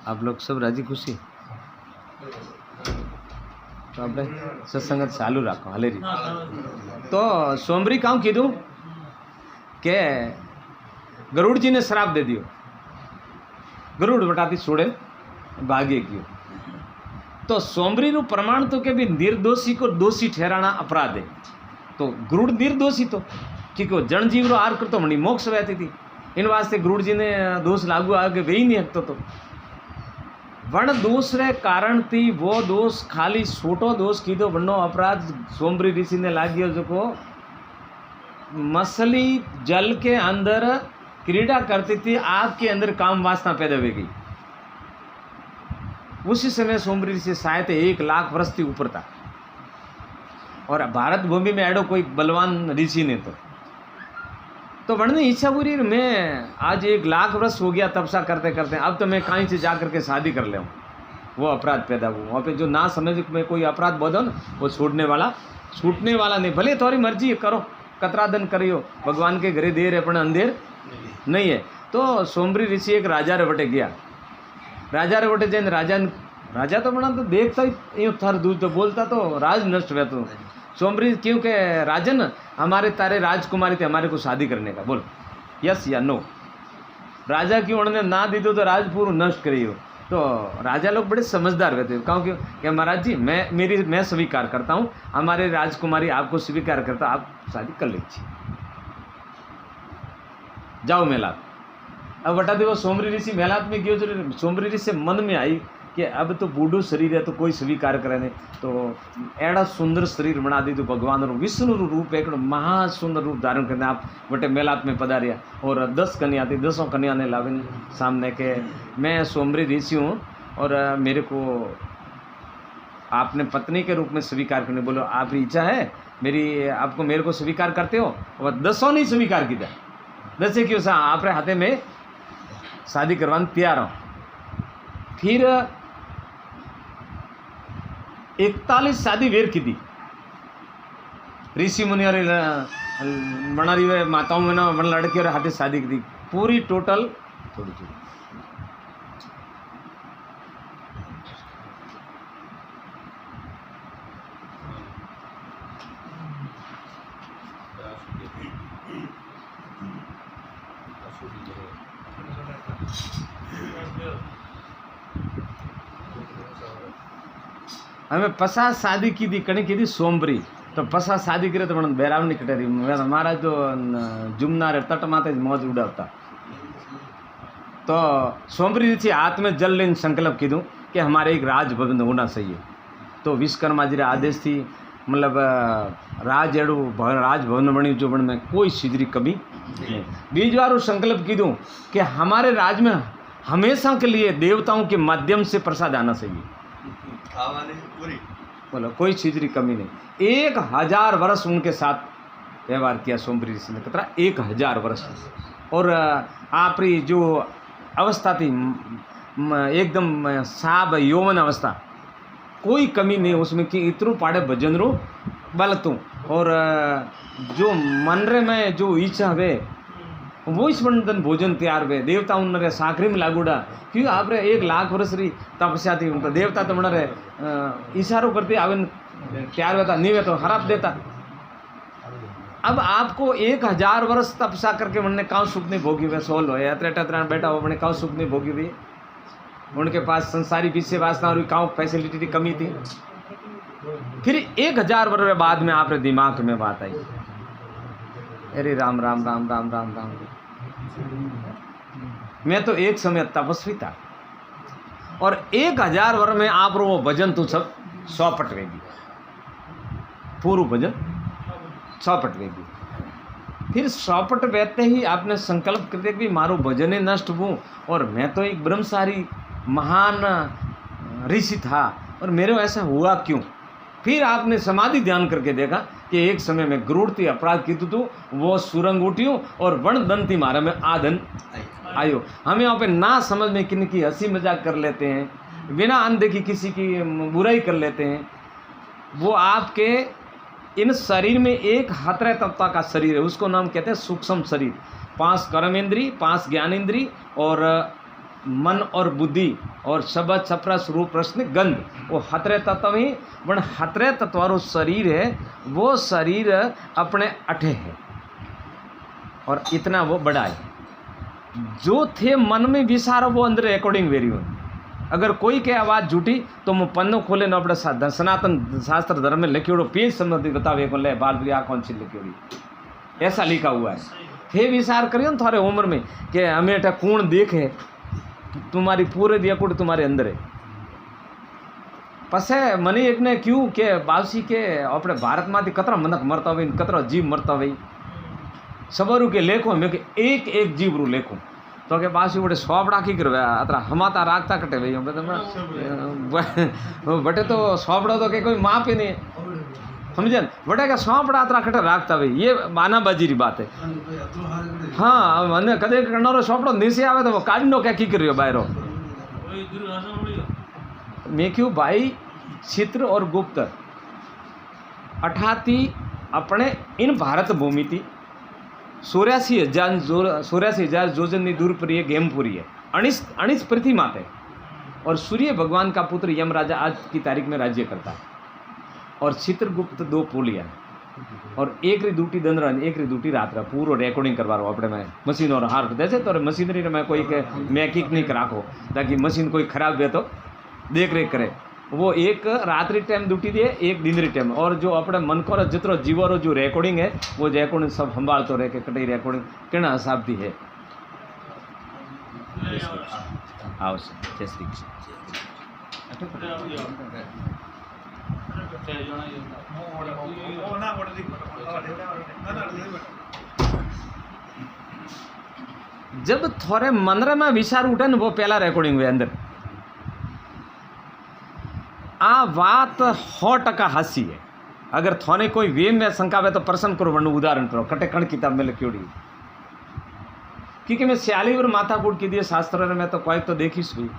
आप लोग सब राजी खुशी तो आप सत्संग चालू रखो हले री तो सोमवरी काम कीधु के गरुड़ जी ने श्राप दे दियो, गरुड़ वटाती छोड़े भागे गयो। तो सोमरी नु प्रमाण तो के भी निर्दोषी को दोषी ठहराना अपराध है। तो गरुड़ निर्दोषी तो क्योंकि जन जीव रो आर करतो मनी मोक्ष वहती थी, इन वास्ते गरुड़ जी ने दोष लागू आगे वे ही नहीं हकतो। तो वण दोष रे कारण थी वो दोष खाली छोटो दोष कीधो, वनो अपराध सोमरी ऋषि ने लाग्यो जो को मछली जल के अंदर क्रीड़ा करती थी, आग के अंदर काम वासना पैदा हो गई। उसी समय सोमरी ऋषि शायद 1 लाख वर्ष थी ऊपर था, और भारत भूमि में एडो कोई बलवान ऋषि ने तो वणने इच्छा पूरी, मैं आज 1 लाख वर्ष हो गया तपसा करते करते, अब तो मैं कहीं से जा करके शादी कर ले, वो अपराध पैदा हुआ। वहाँ पे जो ना समझ में कोई अपराध बोधो न, वो छूटने वाला नहीं। भले थोड़ी मर्जी करो, कतरा दिन करियो, भगवान के घरे देर है पण अंधेर नहीं है। तो सोमरी ऋषि एक राजा रे बटे गया, राजा रे बटे जैन राजा तो बना तो देखता ही यूँ थर दूध तो बोलता तो राज नष्ट हुआ। तो सोमरी क्योंकि राजन हमारे तारे राजकुमारी थे हमारे को शादी करने का, बोल यस या नो। राजा की उन्होंने ना दी तो राज पूर्व नष्ट करियो। तो राजा लोग बड़े समझदार रहते हैं, क्योंकि क्या महाराज जी मैं स्वीकार करता हूँ, हमारे राजकुमारी आपको स्वीकार करता, आप शादी कर लीजिए, जाओ मेलात। अब बता दे वो सोमरी ऋषि मेलात में गयो, जो सोमरी ऋषि से मन में आई कि अब तो बूढ़ो शरीर है तो कोई स्वीकार करे नहीं। तो एड़ा सुंदर शरीर बना दी तो भगवान रो विष्णु रूप एक महासुंदर रूप धारण करने आप बटे मेलात में पधारिया। और 10 कन्या थी, 10 कन्या ने लाविन सामने के मैं सोमरी ऋषि हूँ और मेरे को आपने पत्नी के रूप में स्वीकार करने। बोलो आपकी इच्छा है मेरी, आपको मेरे को स्वीकार करते हो? और 10 नहीं स्वीकार किया, 10 क्यों सा आप हाथे में शादी करवाने तैयार हो। फिर 41 शादी वेर की थी ऋषि मुनि और बना रही माताओं में ना बन लड़की और हाथे शादी की थी पूरी टोटल थोड़ी थोड़ी। हमें 50 शादी की थी, कणी की थी सोमरी। तो 50 शादी करे तो मन बैराव नहीं कटे रही महाराज तो जुमना रे तट माते मौज उड़ावता। तो सोमरी ऋषि हाथ में जल लेने संकल्प कीधु कि हमारे एक राजभवन होना चाहिए। तो विश्वकर्मा जी रे आदेश थी, मतलब राजभवन बनी जो बन में कोई सिदरी कमी नहीं। बीज बार संकल्प कीधु कि हमारे राज में हमेशा के लिए देवताओं के माध्यम से प्रसाद आना चाहिए, बोलो कोई चीज की कमी नहीं। 1000 वर्ष उनके साथ व्यवहार किया सोमरी ऋषि ने, कितना 1000 वर्ष। और आपरी जो अवस्था थी एकदम साब यौवन अवस्था, कोई कमी नहीं उसमें कि इतरू पाड़े भजन रो बल तू। और जो मन रे में जो इच्छा वे वो इस बंधन भोजन तैयार हुए। देवता उन साखरी में लागूड़ा क्योंकि आप 1 लाख वर्ष री तपस्या थी उनका। देवता तो बना रहे इशारों करते आवे तैयार होता नहीं वे तो हराप देता। अब आपको 1000 वर्ष तपस्या करके उन्होंने काउ सुख नहीं भोगी हुए, सोल हो यात्रा बैठा हो उन्हें काउ सुख नहीं भोगी हुई। उनके पास संसारी विषय वासना और काउ फैसिलिटी की कमी थी। फिर 1000 वर्ष बाद में आपके दिमाग में बात आई, अरे राम राम राम राम राम राम, मैं तो एक समय तपस्वी था और 1000 वर्ष में आप वो भजन तो सब सौपट वेगी, पूर्व भजन सौपट वेगी। फिर सौपट बैठते ही आपने संकल्प करते कि मारो भजन ही नष्ट हूँ और मैं तो एक ब्रह्मचारी महान ऋषि था और मेरे ऐसा हुआ क्यों। फिर आपने समाधि ध्यान करके देखा कि एक समय में क्रूरती अपराध की तो वो सुरंग उठियो और वन दंती मारा में आधन आयो। हमें यहाँ पे ना समझ में किन की हंसी मजाक कर लेते हैं, बिना अनदेखी किसी की बुराई कर लेते हैं। वो आपके इन शरीर में एक हतरे तत्व का शरीर है, उसको नाम कहते हैं सूक्ष्म शरीर। 5 कर्मेंद्री, 5 ज्ञानेंद्री और मन और बुद्धि और शब्द छपरा स्वरूप प्रश्न गंध, वो हतरे तत्व ही वन हतरे तत्वारो शरीर है। वो शरीर अपने अठे है और इतना वो बड़ा है। जो थे मन में विचारो वो अंदर रिकॉर्डिंग वेरी हो। अगर कोई के आवाज़ झूठी तो मैं पन्नो खोले ना अपने सनातन शास्त्र धर्म में लिखियोड़ो पेज संबंधी बतावे को ले बाल भी आ कौन सी लिखियोड़ी, ऐसा लिखा हुआ है। थे विचार करियो ना थारे उम्र में कि हमें एटा कौन देखे, तुम्हारी पूरे रिकॉर्ड तुम्हारे अंदर है। पसे मने एक ने क्यों के बावसी के अपने भारत में कतरा मनक मरता हुई, कतरा जीव मरता हुई, सबरू के लेखो मैं के एक एक जीव रू लेखो तो के बासी बड़े सौपड़ा की करवे अतरा हमाता रागता कटे भाई बटे तो सौपड़ा तो के कोई माप ही नहीं समझन, बटे का सौपड़ा अतरा कटे रागता भाई, ये मानाबाजी री बात है। हाँ मैंने कदे करनारो सौपड़ो नीचे आवे तो वो काढनो क्या की करियो बाहरो मैं क्यों भाई चित्र और गुप्त अठाती अपने इन भारत भूमि थी 84,000 जोजन दूर पर ये गेमपुरी है अणिस पृथ्वी माते और सूर्य भगवान का पुत्र यम राजा आज की तारीख में राज्य करता है और चित्रगुप्त 2 पोलिया और एक री दूटी दंदरन एक री दूटी रात पूरा रेकॉर्डिंग करवा रहा अपने में मशीन और हार जैसे तो मशीनरी में कोई के मैकिक नहीं राखो ताकि मशीन कोई खराब है तो देख रेख करे, वो एक रात्रि टाइम ड्यूटी दिए एक दिन री टाइम और जो अपने मन को जितरो जीवो जो रिकॉर्डिंग है वो रिकॉर्डिंग सब संभालते रहे कि कटई रिकॉर्डिंग कितना हिसाब थी है। आओ जय श्री जब थोड़े मनरे में विचार उठे न वो पहला रिकॉर्डिंग हुए अंदर आ बात 100% हासी है। अगर थोने कोई वेम में शंका वे तो प्रश्न करो वरना उदाहरण करो कटे कण किताब में लिखियोड़ी क्योंकि मैं सियाली और माथा कूट की दिए शास्त्र में तो कोई तो देखी हुई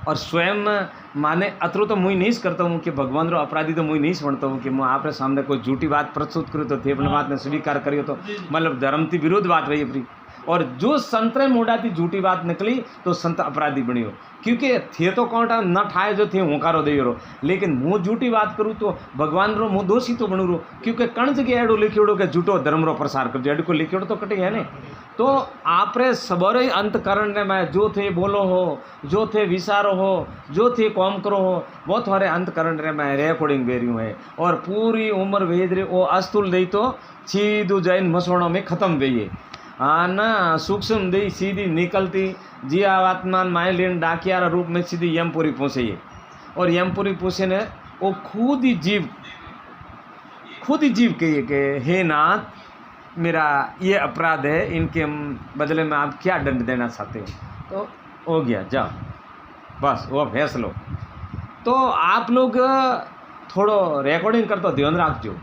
और स्वयं माने अतरो तो मुई नहीं करता हूँ कि भगवान रो अपराधी तो मुई नहीं समझता हूँ कि मैं आप सामने कोई झूठी बात प्रस्तुत करूँ तो थे अपने बात ने स्वीकार करियो तो मतलब धर्म की विरोध बात रही अपनी और जो संतरे मोड़ा थी झूठी बात निकली तो संत अपराधी बनी हो क्योंकि थे तो कौन न ठाए जो थे होकारो दे रो लेकिन मुँह झूठी बात करूँ तो भगवान रो मुँह दोषी तो बनू रो क्योंकि कण जगह एडो लिखियोड़ो के झूठो धर्म रो प्रसार कर जो एड को लिखियोड़ो तो कटे है ने तो आपरे सबरे अंत करने में जो थे बोलो हो जो थे विचारो हो जो थे कॉम करो हो वो थोड़े अंत करने में रिकॉर्डिंग वेरियो है और पूरी उम्र भेज रही वो अस्तुल दई तो सीधू जैन मसोणों में ख़त्म गई हाँ ना सूक्ष्म दी सीधी निकलती जी आत्मान माइलिन डाकिया रूप में सीधी यमपुरी पहुँचे और यमपुरी पहुँचे ने वो खुद ही जीव कहिए कि हे नाथ मेरा ये अपराध है इनके बदले में आप क्या दंड देना चाहते हो तो हो गया जाओ बस वो फैसलो तो आप लोग थोड़ो रिकॉर्डिंग कर तो ध्यान रखो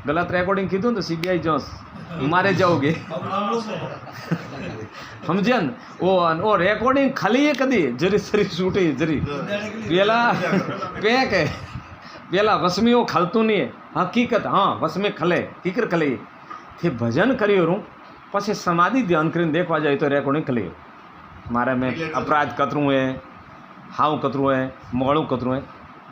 गलत रिकॉर्डिंग कीधु तो सीबीआई जो मारे जाओगे समझन वो रिकॉर्डिंग खाली है कदी जरी सरी शूटे जरी पेला पैक है पेला बस में वो खलतू नहीं है हकीकत हाँ बस में खले कीकर खले थे भजन करियो रू पछे समाधि ध्यान कर देखवा जाए तो रिकॉर्डिंग खले मारे में अपराध कतरू है हाउ कतरू है मोड़ू कतरू है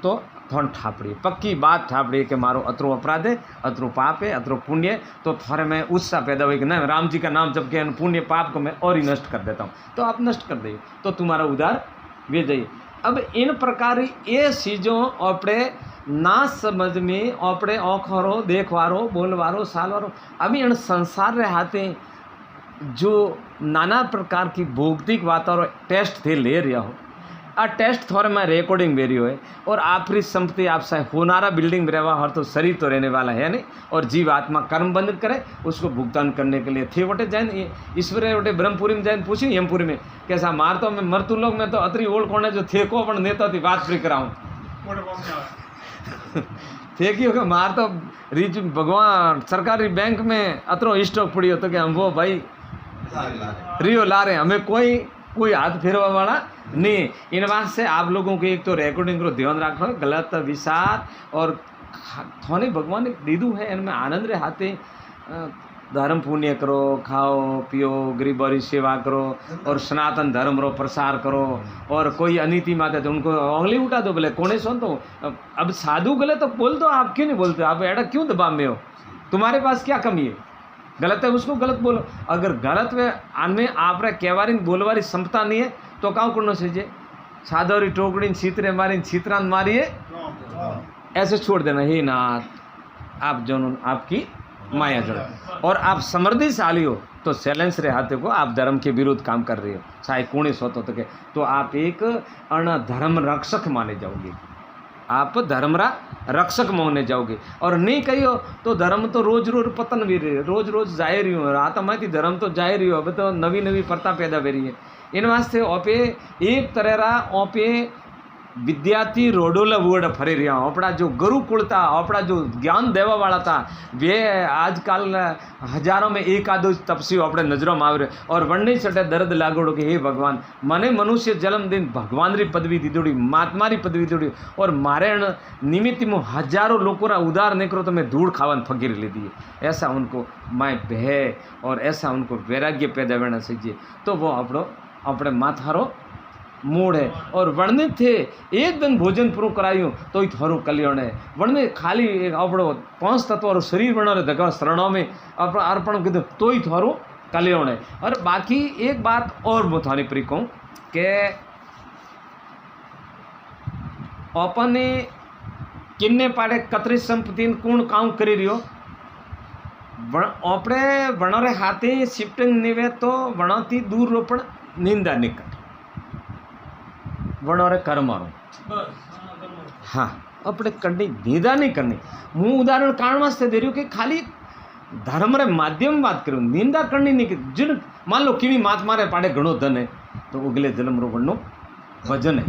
तो थोड़ा ठापड़ी पक्की बात ठापड़ी कि मारो अतरो अपराध है अतरो पाप है अतरो पुण्य है तो थोड़े में उत्साह पैदा हुई कि नहीं राम जी का नाम जब के पुण्य पाप को मैं और ही नष्ट कर देता हूँ तो आप नष्ट कर दिए तो तुम्हारा उद्धार वे जाइए। अब इन प्रकार ये चीज़ों अपने ना समझ में अपने औखरो देखवारो बोलवारो सालवारो अभी इन संसार रहते जो नाना प्रकार की भौतिक बातों टेस्ट थे ले रहा हो आ टेस्ट थोड़े में रिकॉर्डिंग वेरियो है और आपकी संपत्ति आपसे होनारा बिल्डिंग रहवा हर तो शरीर तो रहने वाला है नहीं और जीव आत्मा कर्म बंद करे उसको भुगतान करने के लिए थे वोटे जैन ईश्वर वोटे ब्रह्मपुरी में जैन पूछी यमपुरी में कैसा मार तो मैं मरतू लोग में तो अतरी ओल्ड कौन है जो थे को अपन नेता थी बात फ्री कराऊँ थे कि मार तो रिच भगवान सरकारी बैंक में अतरो स्टॉक पड़ी हो तो क्या हम वो भाई रियो ला रहे हैं हमें कोई हाथ फेरवा वाला नहीं। इन बात से आप लोगों को एक तो रिकॉर्डिंग को ध्यान रखना गलत विचार और थोड़े भगवान ने दीदू है इनमें आनंद रहते धर्म पुण्य करो खाओ पियो गरीबों की सेवा करो और सनातन धर्म रो प्रसार करो और कोई अनीति माते तो उनको उंगली उठा दो बोले कौन सुन तो अब साधु गले तो बोल दो आप क्यों नहीं बोलते आप एडा क्यों दबाव में हो तुम्हारे पास क्या कमी है गलत है उसको गलत बोलो। अगर गलत वे आने आप कहवारी बोलवारी क्षमता नहीं है तो काँ करना चाहिए, सादौरी टोकड़ी छीतरे मारी छीतरान मारिए ऐसे छोड़ देना। हे नाथ आप जो आपकी माया जड़ और आप समृद्धिशाली हो तो चैलेंज रहे हाथे को आप धर्म के विरुद्ध काम कर रहे हो, चाहे कौन सोतो तो के, तो आप एक धर्म रक्षक माने जाओगे, आप धर्म रक्षक माने जाओगे। और नहीं कहियो तो धर्म तो रोज रोज पतन भी रही, रोज रोज जाए रही हो, आत्मा थी धर्म तो जाए रही हो। अब तो नवी नवी प्रथा पैदा हो रही है। इन वास्ते ओपे एक तरह रा ओपे विद्यार्थी रोडोला वोड फरी रहा। अपना जो गुरुकुल था, अपना जो ज्ञान देवा वाला था, वे आजकल हजारों में एक आधो तपसी अपने नजरों में आवे और वन्नी सटे दर्द लागोड़ो कि हे भगवान मने मनुष्य जन्मदिन भगवान री पदवी दीदोड़ी, महात्मा री पदवी दीदोड़ी और मारे निमित्त में हजारों लोगों रा उदार नहीं करो तो मैं धूड़ खावन फकीर ले दी। ऐसा उनको मैं भय और ऐसा उनको वैराग्य पैदा होना चाहिए। तो वो अपने माथारो मूड है। और वणने थे एक दिन भोजन पूरा करायूं तो ही थारो कल्याण है। वणने खाली एक अपनो 5 तत्व शरीर बना रहे भगवान शरणों में अपना अर्पण कीधु तो ही थारो कल्याण है। और बाकी एक बात और मैं थारी प्री कहूँ कि अपने किन्ने पाड़े कतरी संपत्ति कौन काम करी रही हो, अपने वणरे हाथे शिफ्टिंग निवे तो वणती दूर रोपण निंदा निकल वणोरे कर्मारो। हाँ अपने करनी निंदा नहीं करनी। हूँ उदाहरण कारण वास्ते दे रही हूँ कि खाली धर्म रे माध्यम बात करूँ, निंदा करनी नहीं। जिन मान लो कि मात मारे पाड़े घणो धन है तो अगले जन्म रो वणनो वजन है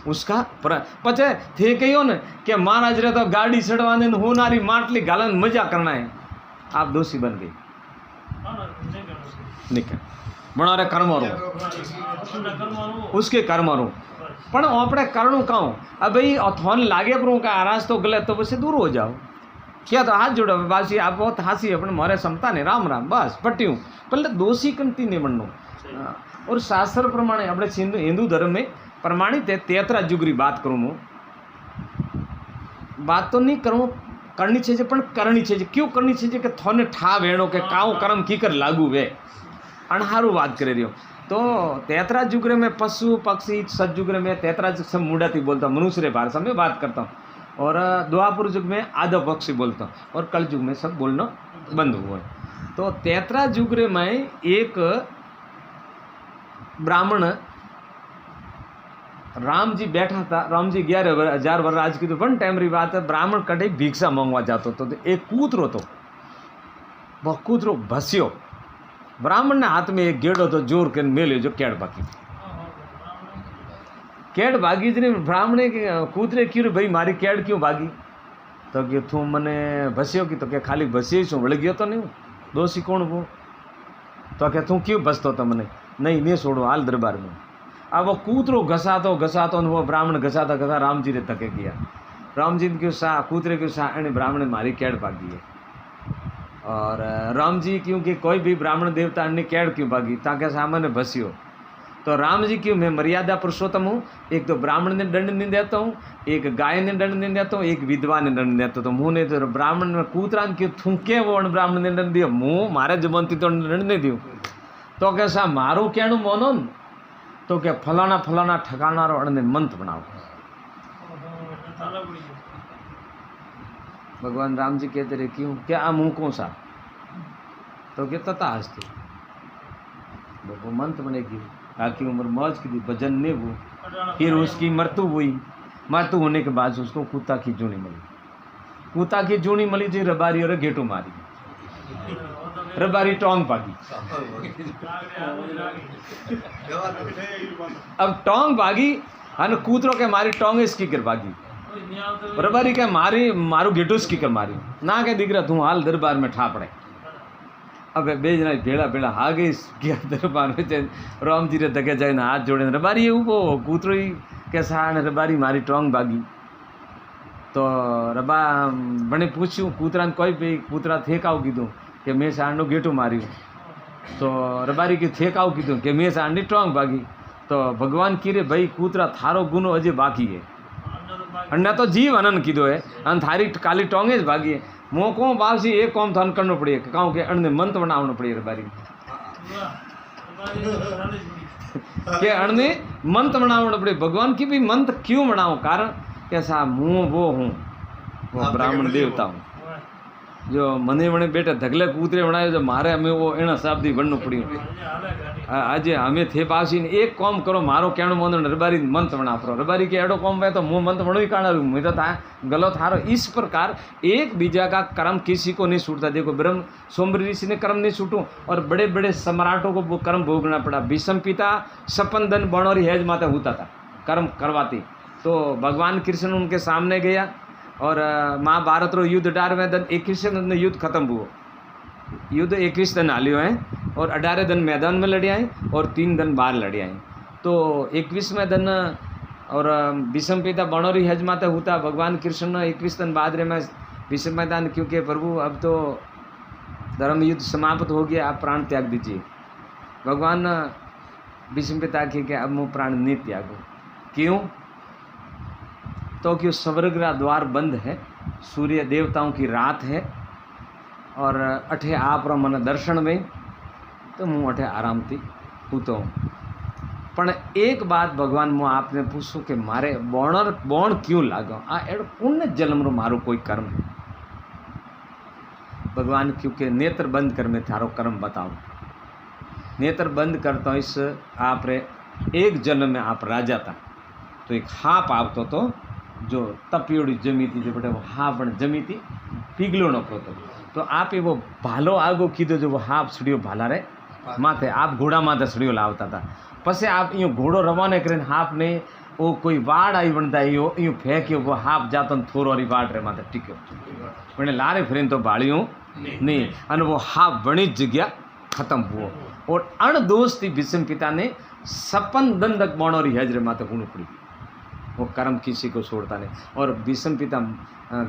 उसका पचे थे कहो ने कि महाराज रे तो गाड़ी चढ़वाने होनारी माटली गालन मजा करना है, आप दोषी बन गई निकल बना कर्म उसके कर्म रो पण अपने करणु कहूँ। अब भाई थोन लागे पर का आराज तो गलत तो वैसे दूर हो जाओ, क्या तो हाथ जोड़ो बासी आप बहुत हासी अपने मारे क्षमता ने राम राम बस पट्टियों पहले दोषी कंती नहीं बननो। और शास्त्र प्रमाणे अपने हिंदू धर्म में प्रमाणित है। 13 जुगरी बात करूँ मैं, बात तो नहीं करूँ करनी चाहिए पण करनी चाहिए। क्यों करनी चाहिए कि थोने ठा वेणो के काऊ कर्म की कर लागू वे अणहारू बात करे रही हो। तो 13 जुगरे में पशु पक्षी, सतजुगरे में 13 जुग से मूढ़ाती बोलता हूँ, मनुष्य रे भाषा में बात करता हूँ। और द्वापुर युग में आधा पक्षी बोलता हूँ और कल युग में सब बोलना बंद हुआ है। तो 13 जुगरे में एक ब्राह्मण राम जी बैठा था। राम जी 11,000 वर्ष आज की तो वन टाइम री बात है। ब्राह्मण कटे भिक्षा मांगवा जातो तो एक कूतरो तो वह कूतरो भस्यो, ब्राह्मण ने हाथ में एक गेड़ो तो जोर के मेले जो कैड भागी। कैड भागी जी ब्राह्मणे कूतरे क्यों भाई मारी कैड क्यों भागी, तो कि तू मने भस्यो की, तो क्या खाली भसी छू वड़ गयो तो नहीं दोषी कौन वो, तो क्या तू क्यों बसतो तो मने नहीं छोड़ो हाल दरबार में। अब वो कूतरो घसातो वो ब्राह्मण घसाता राम जी ने तके गया। राम जी क्यों सा कूतरे क्यों सा एने ब्राह्मण मारी कैड भागी है। और राम जी क्योंकि कोई भी ब्राह्मण देवता ने कैड क्यों भागी, ताकि सामने भस्यो। तो राम जी क्यों मैं मर्यादा पुरुषोत्तम हूँ, एक तो ब्राह्मण ने दंड नहीं देता हूँ, एक गाय ने दंड नहीं देता हूँ, एक विधवा ने दंड देता हूँ। तो मुँह ने तो ब्राह्मण में कूतरा क्यों थूके वो ब्राह्मण ने दंड दियो, मुँह मारे जबनती तो दंड नहीं दियो। तो कैसा मारू कहणु मोनो तो क्या फलाना ठिकाना ने मंत्र बनाओ। भगवान राम जी कहते रहे क्यों क्या आ मुँह कौन सा, तो क्या तथा हंसते वो मंत्र बनेगी आखिर उम्र मौज की थी भजन ने वो। फिर उसकी मृत्यु हुई, मृत्यु होने के बाद उसको कुत्ता की जूनी मिली, कुत्ता की जूनी मिली जी रबारी और घेटू मारी, रबारी टोंग भागी। अब टोंग भागी और कूतरों के मारी टोंग इसकी गिर भागी, रबारी के मारी मारू घेटू इसकी कर मारी ना के दिख रहा तू हाल दरबार में ठा पड़े। अब बेजना भेड़ा भेड़ा आ गई गया दरबार में, राम जी रे दगे जाए ना हाथ जोड़े रबारी वो कूतरो ही कैसा रबारी मारी टोंग भागी। तो रबा बने पूछ्યું कूतरा ने कोई भी कूतरा थे काऊ कीधું कि मैं सांडो गेटू मार्યું, तो रबारी की थे काऊ कीधું कि मैं सांडी टोंग भागी। तो भगवान की रे भाई कूतरा थारो गुनो अजे बाकी है, अन्न तो जीव अनन कीधो है अन थारी काली टोंगे ज भागी है मो को बावसी एक काम थान करनो पड़ी है कहूं के अन्न मंत बनावनो पड़ी रे बारी के अन्न मंत बनावनो पड़ी भगवान की भी मंत क्यों बनाओ कारण कैसा मुंह वो हूँ वो ब्राह्मण देवता हूँ जो मने वणे बेटे धगले कूतरे बनाए जो मारे हमें वो एना शाब्दी बननो पड़ी आज हमें थे पासी एक कॉम करो मारो कहणो मोंदो रबारी मंत बना परो रबारी के एडो कॉम वे तो मुंह मंत बनो ही काणा मैं तो था गलत हारो इस प्रकार एक बीजा का कर्म किसी को नहीं छूटता। देखो ब्रह्म सोमरी ऋषि ने कर्म नहीं छूटू और बड़े बड़े सम्राटों को वो कर्म भोगना पड़ा। भीष्म पिता सपंदन बनौरी हैज माता होता था कर्म करवाती तो भगवान कृष्ण उनके सामने गया और महाभारत रो युद्ध 18वें दिन 21 दिन युद्ध खत्म हुआ। युद्ध 21 दिन हालियो है और 18 दिन मैदान में लड़े आए और 3 दिन बाहर लड़े आए। तो 21वें दिन और भीष्म पिता बनौरी हज माता होता भगवान कृष्ण 21 दिन बाद रे में भीष्म मैदान क्योंकि प्रभु अब तो धर्म युद्ध समाप्त हो गया आप प्राण त्याग दीजिए। भगवान भीष्म पिता के अब मैं प्राण नहीं त्यागू क्यों तो कि स्वर्ग का द्वार बंद है सूर्य देवताओं की रात है और अठे आप रो मन दर्शन में तो मुँह अठे आराम थी हूतो पण एक बात भगवान मुँ आपने पूछूँ कि मारे बोण क्यों लागो आ एड़ो पुण्य जन्म रो मारो कोई कर्म है भगवान क्योंकि नेत्र बंद कर में थारो कर्म बताओ नेत्र बंद करता इस आप रे एक जन्म में आप राजा था तो एक हाप आपतो तो जो तपियोड़ी जमी थी जो बटे वो हाफ जमी थी पिघलो न पड़ो तो आप ये वो भालो आगो कीधो जो वो हाफ छड़ियो भाला रे माथे आप घोड़ा माथे छड़ियो लावता था पसे आप यो घोड़ो रवाने करें हाफ ने वो कोई वाड़ आई बनता यो यूँ फेंक्यो वो हाफ जातो थोरो वाली वाड़ रे माथे टिक्यो मैंने लारे फिर तो भाड़ियों नहीं अन वो हाफ बनी जगह खत्म हुआ और अणदोष थी भीष्म पिता ने सपन दंडक बनौरी हजरे माथे होनी पड़ी वो कर्म किसी को छोड़ता नहीं। और भीष्म पिता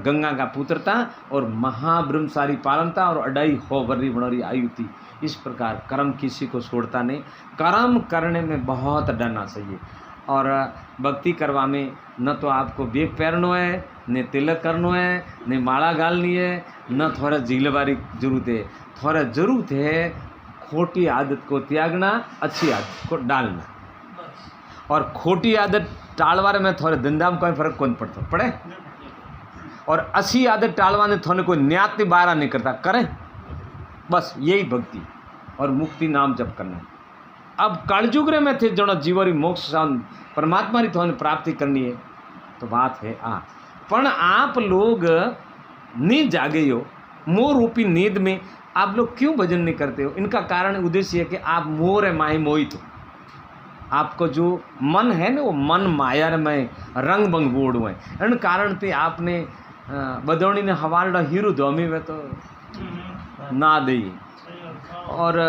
गंगा का पुत्र था और महाब्रह्मचारी पालन था और 2.5 वर्री बनौरी आयु थी। इस प्रकार कर्म किसी को छोड़ता नहीं। कर्म करने में बहुत डरना चाहिए और भक्ति करवा में न तो आपको बेग पैरनो है न तिलक करनो है न माला गालनी है न थोड़ा झीलवारी जरूरत है। थोड़ा जरूरत है खोटी आदत को त्यागना अच्छी आदत को डालना और खोटी आदत टालवारे में थोड़े धंधा में कोई फर्क कौन पड़ता पड़े और अच्छी आदत टालवाने थोड़े कोई न्याति बारा नहीं करता करें बस यही भक्ति और मुक्ति नाम जप करना। अब कलयुग रे में थे जो जीवरी मोक्ष परमात्मा री थोड़ी प्राप्ति करनी है तो बात है पण आप लोग नहीं जागे हो मोह रूपी नींद में आप लोग क्यों भजन नहीं करते हो। इनका कारण उद्देश्य है कि आप मोह रे माही मोहित हो। आपको जो मन है ना वो मन माया में रंग बंग बोड़ हुए इन कारण ते आपने बदौनी ने हवालडा हीरो धोमी वे तो ना दे और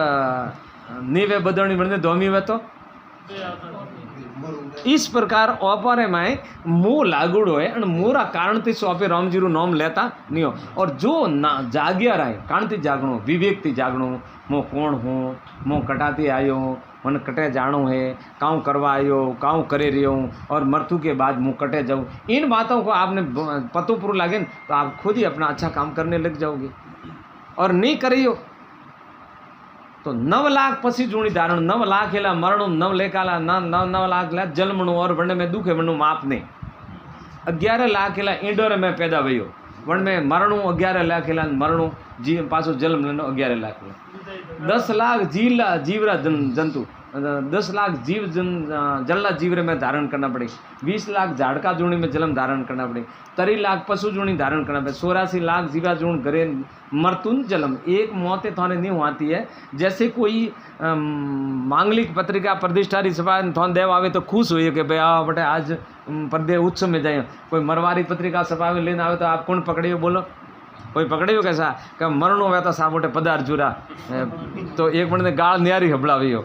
नीवे बदौनी बनने धोमी वे तो इस प्रकार ओपरे में मोह लागूड़ो है और मोरा कारण ते सोपे रामजी रो नाम लेता नहीं हो और जो ना जाग्या रहे कारण ते जागणो विवेक ते जागणो मो कौन हूँ मो कटाती आयो मन कटे जानो है काऊँ करवा आयो काऊँ करे रही हूँ और मृत्यु के बाद मुँह कटे जाऊँ। इन बातों को आपने पतो पुर लागे तो आप खुद ही अपना अच्छा काम करने लग जाओगे और नहीं करियो तो 9 लाख पसी जूणी धारण 9 लाख हेला मरणु 9 लेकाला 9 लाख ला जन्मणु और वण में दुखे वणु माप ने 11 लाख हेला इंडोर में पैदा भयो वण में मरणु 11 लाख हेला मरणु जी पाछो जन्म लेनो 11 लाख 10 लाख जीवरा जंतु 10 लाख जीव जल्ला जीवरे में धारण करना पड़े 20 लाख झाड़का जूणी में जन्म धारण करना पड़े 30 लाख पशु जूणी धारण करना पड़े 84 लाख जीवा जूण घरे मरतुन जन्म एक मौतें थाने नहीं होती है। जैसे कोई मांगलिक पत्रिका प्रतिष्ठा सभा थोन देव आवे तो खुश हुई कि भाई आ बटे आज पर्दे उत्सव में जाए। कोई मरवारी पत्रिका सभा में लेने आवे तो आप कौन पकड़ियो बोलो कोई पकड़ियो कैसा कि मरणो हुआ तो साबोटे पदार चूरा तो एक बंदे गाल न्यारी हबड़ावी हो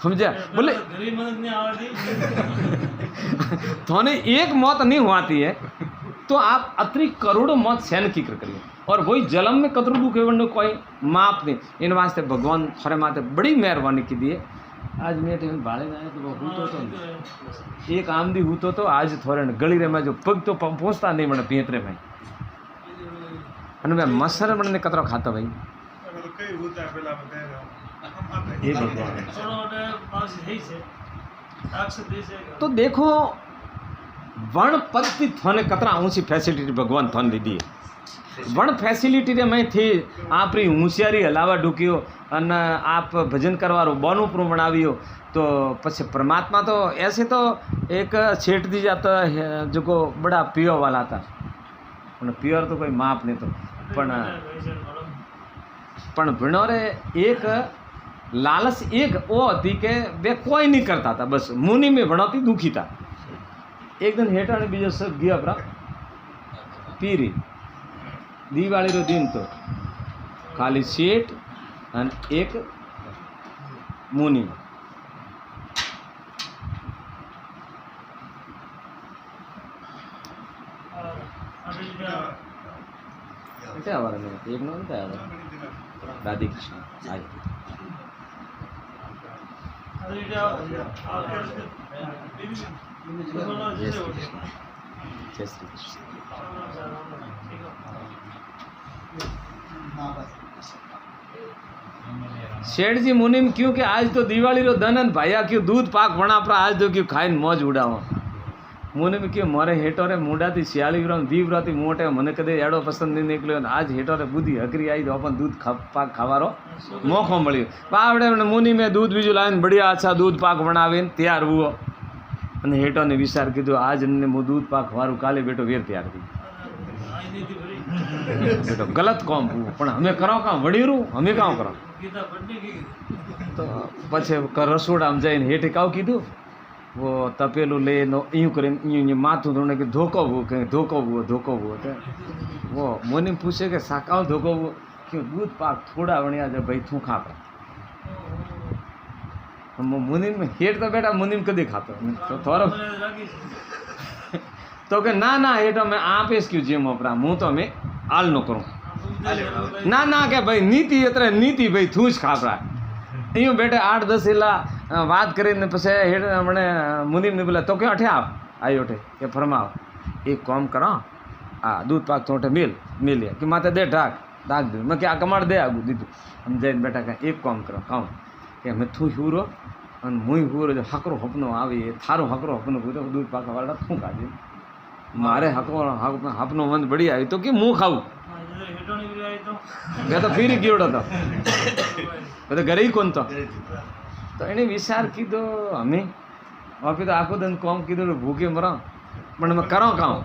समझा बोले थोने एक मौत नहीं होती है तो आप अतिरिक्त करोड़ों मौत सहन की करिए और वही जलम में कतरू दुखे कोई माप नहीं। इन वास्ते भगवान थोड़े माते बड़ी मेहरबानी की दिए आज मैं टेन भाड़े में आया तो वो हूतो तो एक आमदी हूतो तो आज थोड़े गली रे में जो पग तो पहुंचता नहीं मैंने पियतरे में मैं मसर मैंने कतरो खाता भाई ये भगवान तो देखो वण पद्धति थाने कतरा ऊंची फैसिलिटी भगवान थाने दी दी वण फैसिलिटी रे मैं थी आप री होशियारी हलावा ढूकियो अने आप भजन करवारो बानू प्रो बनावियो तो पछे परमात्मा तो ऐसे तो एक छेट दी जाता है जो को बड़ा प्योर वाला था प्योर तो कोई माप नहीं तो पण भणोरे एक लालच एक वो थी के वे कोई नहीं करता था बस मुनि में भणोती दुखी था एक दिन हेठा ने बीजो सब गया अपना पीरी दिवाली रो दिन तो खाली सेठ और एक मुनि क्या आवाज है एक ना क्या आवाज राधे कृष्ण आज जय श्री कृष्ण शेठ जी मुनि में क्यों कि आज तो दिवाली रो दनन भाया क्यों दूध पाक बना पर आज तो क्यों खाइन मौज उड़ाओ मुनि में क्यों मारे हेटो रे मुंडा थी सियाली ग्राम दीव राती मोटे मन कदे एड़ो पसंद नहीं निकलो आज हेटो रे बुद्धि हकरी आई तो अपन दूध पाक खावारो मोखो मळ्यो पावड़े मुनि में दूध बीजू लाइन बढ़िया अच्छा दूध पाक बनावीने तैयार हुओ अने हेटो ने विचार कीधो आज ने मो दूध पाक वारू काले बेटो वेर तैयार थी बेटो गलत काम हुओ पण हमें करो का वडीरू हमें काम करो तो पछे रसोड़ा में जाइन हेठे काव कीधु वो तपेलू ले यूँ करे यूँ माथू धोने के धोको हुओ कहीं धोको हुओ तो वो मुनि पूछे के साकाव धोको हुओ क्यों दूध पाक थोड़ा वणिया जब भाई थू खा पर मुनि में हेठ तो बेटा मुनि में कदी खातो तो थोड़ा तो के ना हेठो मैं आप क्यों जिम अपरा मुँह तो मैं आल नो करूँ ना के भाई नीति एतरे नीति भाई थूज खापरा यूँ बेटे 8-10 इला बात करीने पछे हेठ मने मुनि ने बोला तो क्यों अठे आप आई उठे के फरमाओ एक काम करो आ दूध पाक तो मिल लिया कि माते दे ढाक दे मैं क्या कमाड़ दे आगू दीदू हम जैन बेटा का एक काम करो कहूँ कि मैं थू हुरो और मुई हुरो जो हकरो हपनो आवे थारो हकरो हपनो हुरो दूध पाक वाला थू काढी मारे हपनो मन बढ़िया आई तो कि मुँह खाऊँ मैं तो फिर कीड़ो तो मैं तो घरे ही कौन तो इन्हें विचार कीधो हमें और फिर तो आखो दिन कौम कीधो भूखे मरा पण मैं करो काम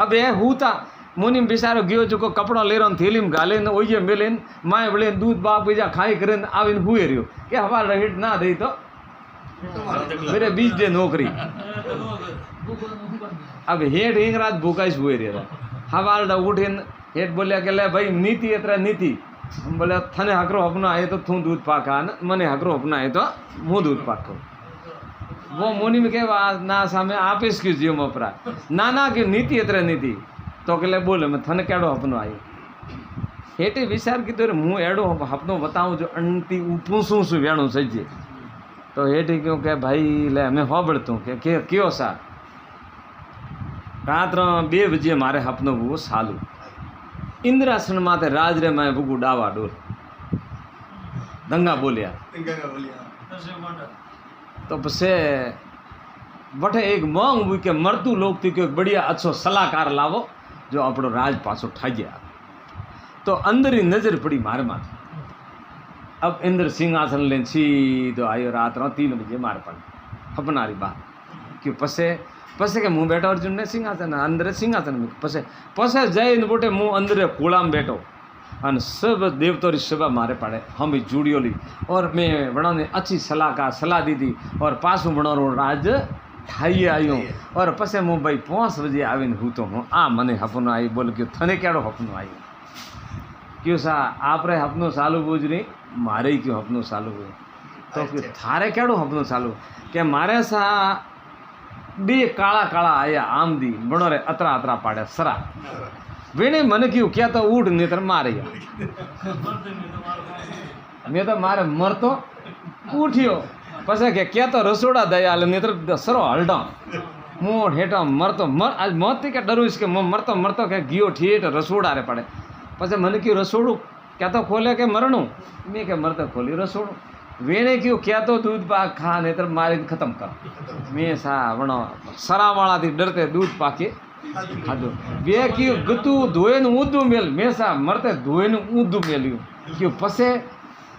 अब ये हूता मुनि बिचारो गयो जो कपड़ो ले रहा थैली में गाले ओइए मेले माए बोले दूध बाप बीजा खाई करे आवीने हुए रहो के हवाल हेठ ना दे तो मेरे बीज दे नौकरी अब हेठ एक रात भूखाइश हुए रहा हवाल उठे हेठ बोलिया के ले भाई नीति एतरा नीति हम बोले थने हकरो अपना आए तो तू दूध पाक आ मने हकरो अपना आए तो मुँह दूध पाक खाऊं वो मुनि में कहे ना सामे आप क्यों जीव मपरा ना की नीति एतरे नीति तो के बोले मैं थने केड़ो अपनो आई हेठे विचार कीधो हूँ एड़ो अपनो बताऊँ जो अंती ऊपू शू वेणु सजे तो हेठे क्यों के भाई ले हमें होबड़तू के क्यों सा रात 2 बजे मारे हपनो वो सालू इंद्रासन माथे राज रे मैं बुगू डावा डोर दंगा बोलिया तो पसे बठे एक मांग हुई के मरतू लोग थी कि बढ़िया अच्छो सलाहकार लावो जो अपनो राज पासो ठाई गया तो अंदर ही नजर पड़ी मारे माथे अब इंद्र सिंहासन ले सीधो आयो रात 3 बजे मारे पड़ अपनारी बात क्यों पसे के मुँह बैठो अर्जुन ने सिंहासन अंदर सिंहासन में पसे जय बोटे मुँह अंदर कूड़ा में बैठो और सब देवतो री सभा मारे पड़े हम भी जुड़ियो ली और मैं बड़ा ने अच्छी सलाह दी थी और पासू बनो राज ठाई आयो और पसे मुँह भाई 5 बजे आवीने हूँ तो हूँ आ मने हपनो आई बोल क्यों थने केड़ो हपनो आई क्यों सा आप रे हपनो चालू बुजरी मारे ही क्यों हपनो चालू हुए तो थारे केड़ो हपनो चालू के मारे सा 2 काला आया आमदी बणो रे अतरा पाड़े सरा वेणे मन क्यों क्या तो उठ नहीं तो मारे मैं तो मारे मरतो उठियो પછી કે ક્યાં તો રસોડા દયા નેત્ર સરો હલડા મોઢ હેઠા મરતો આજ મોતથી કે ડરું કે મરતો મરતો કે ગયો ઠેઠ રસોડા રે પડે પછી મને કહ્યું રસોડું ક્યાં તો ખોલે કે મરણું મેં કે મરતો ખોલ્યું રસોડું વેણે કહ્યું ક્યાં તો દૂધ પાક ખા નેત્ર મારીને ખતમ કર મેં સા વણો સરાવાળાથી ડરતે દૂધ પાકે ખાધું બે કહ્યું ગતું ધોઈને ઊંધું મેલ મેં સા મરતે ધોઈને ઊંધું મેલ્યું કહ્યું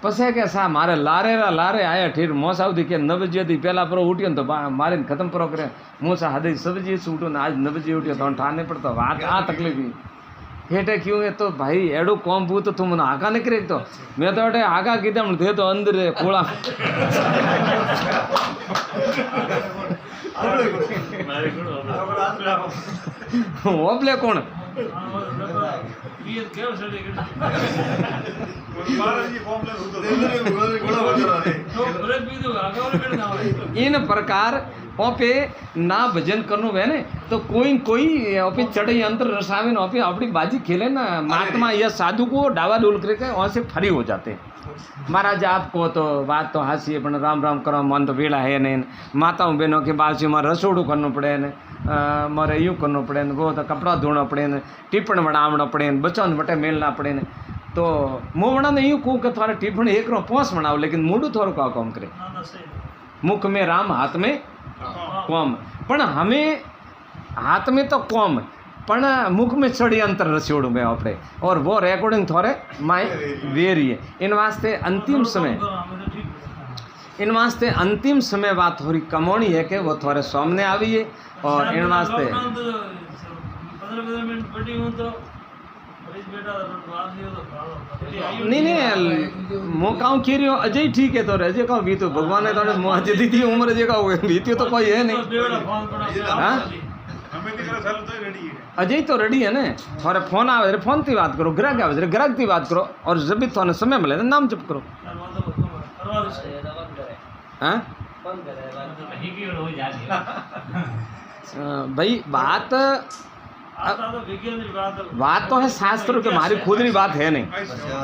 પછી કે સા મારે લારે આયા ઠેર મોસ આવતી કે 9 બજેથી પહેલાં પરો ઉઠ્યો ને તો મારીને ખતમ પરો કરે મોસા હદે સબજી ઉઠ્યો ને આજ 9 બજે ઉઠ્યો તો ઠાને પડતો વાત આ તકલીફ हेठे क्यों है तो भाई एडो कौम भू तो तुम आगा नहीं करे तो मैं तो अटे आगा कीधा थे तो अंदर कोड़ा ओपले कौन इन प्रकार ओपे ना भजन करनो है ने तो कोई ओपे चढ़े यंत्र रसावे न ओपे अपनी बाजी खेले ना महात्मा या साधु को डावा डोल करके वहाँ से फ्री हो जाते महाराज आपको तो बात तो हासी है पण राम राम करो मन तो वेला है नहीं माताओं बहनों के बाजू में रसोड़ू करना पड़े ने मारे यूँ करना पड़े ने वो तो कपड़ा धोना पड़े ने टिप्पण बनावना पड़े ने बच्चों ने बटे मेलना पड़े ने तो मुँह बना ने यूँ कहूँ कि थोड़ा टिप्पण एक रो पोस बनाओ लेकिन मूडू थोड़ा का काम करे मुख में राम हाथ में कौम पण हमें हाथ में तो कौम पण मुख में षड्यंत्र रसोड़ू में अपने और वो रिकॉर्डिंग थोड़े माए वेरी है इन वास्ते अंतिम समय बात थोड़ी कमोनी है कि वो थोड़े सामने आई है और इन वास्ते नहीं मौकाओं की रही अजय ठीक है तो अजय का बीतो भगवान ने तो अजय दी उम्र अजय का बीती तो कोई है नहीं अजय तो रेडी है ना थोड़े फोन आवे फोन थी बात करो ग्राहक आवे ग्राहक थी बात करो और जब भी थोड़े समय मिले नाम जप करो हाँ भाई बात तो है शास्त्र के हमारी खुद की बात है नहीं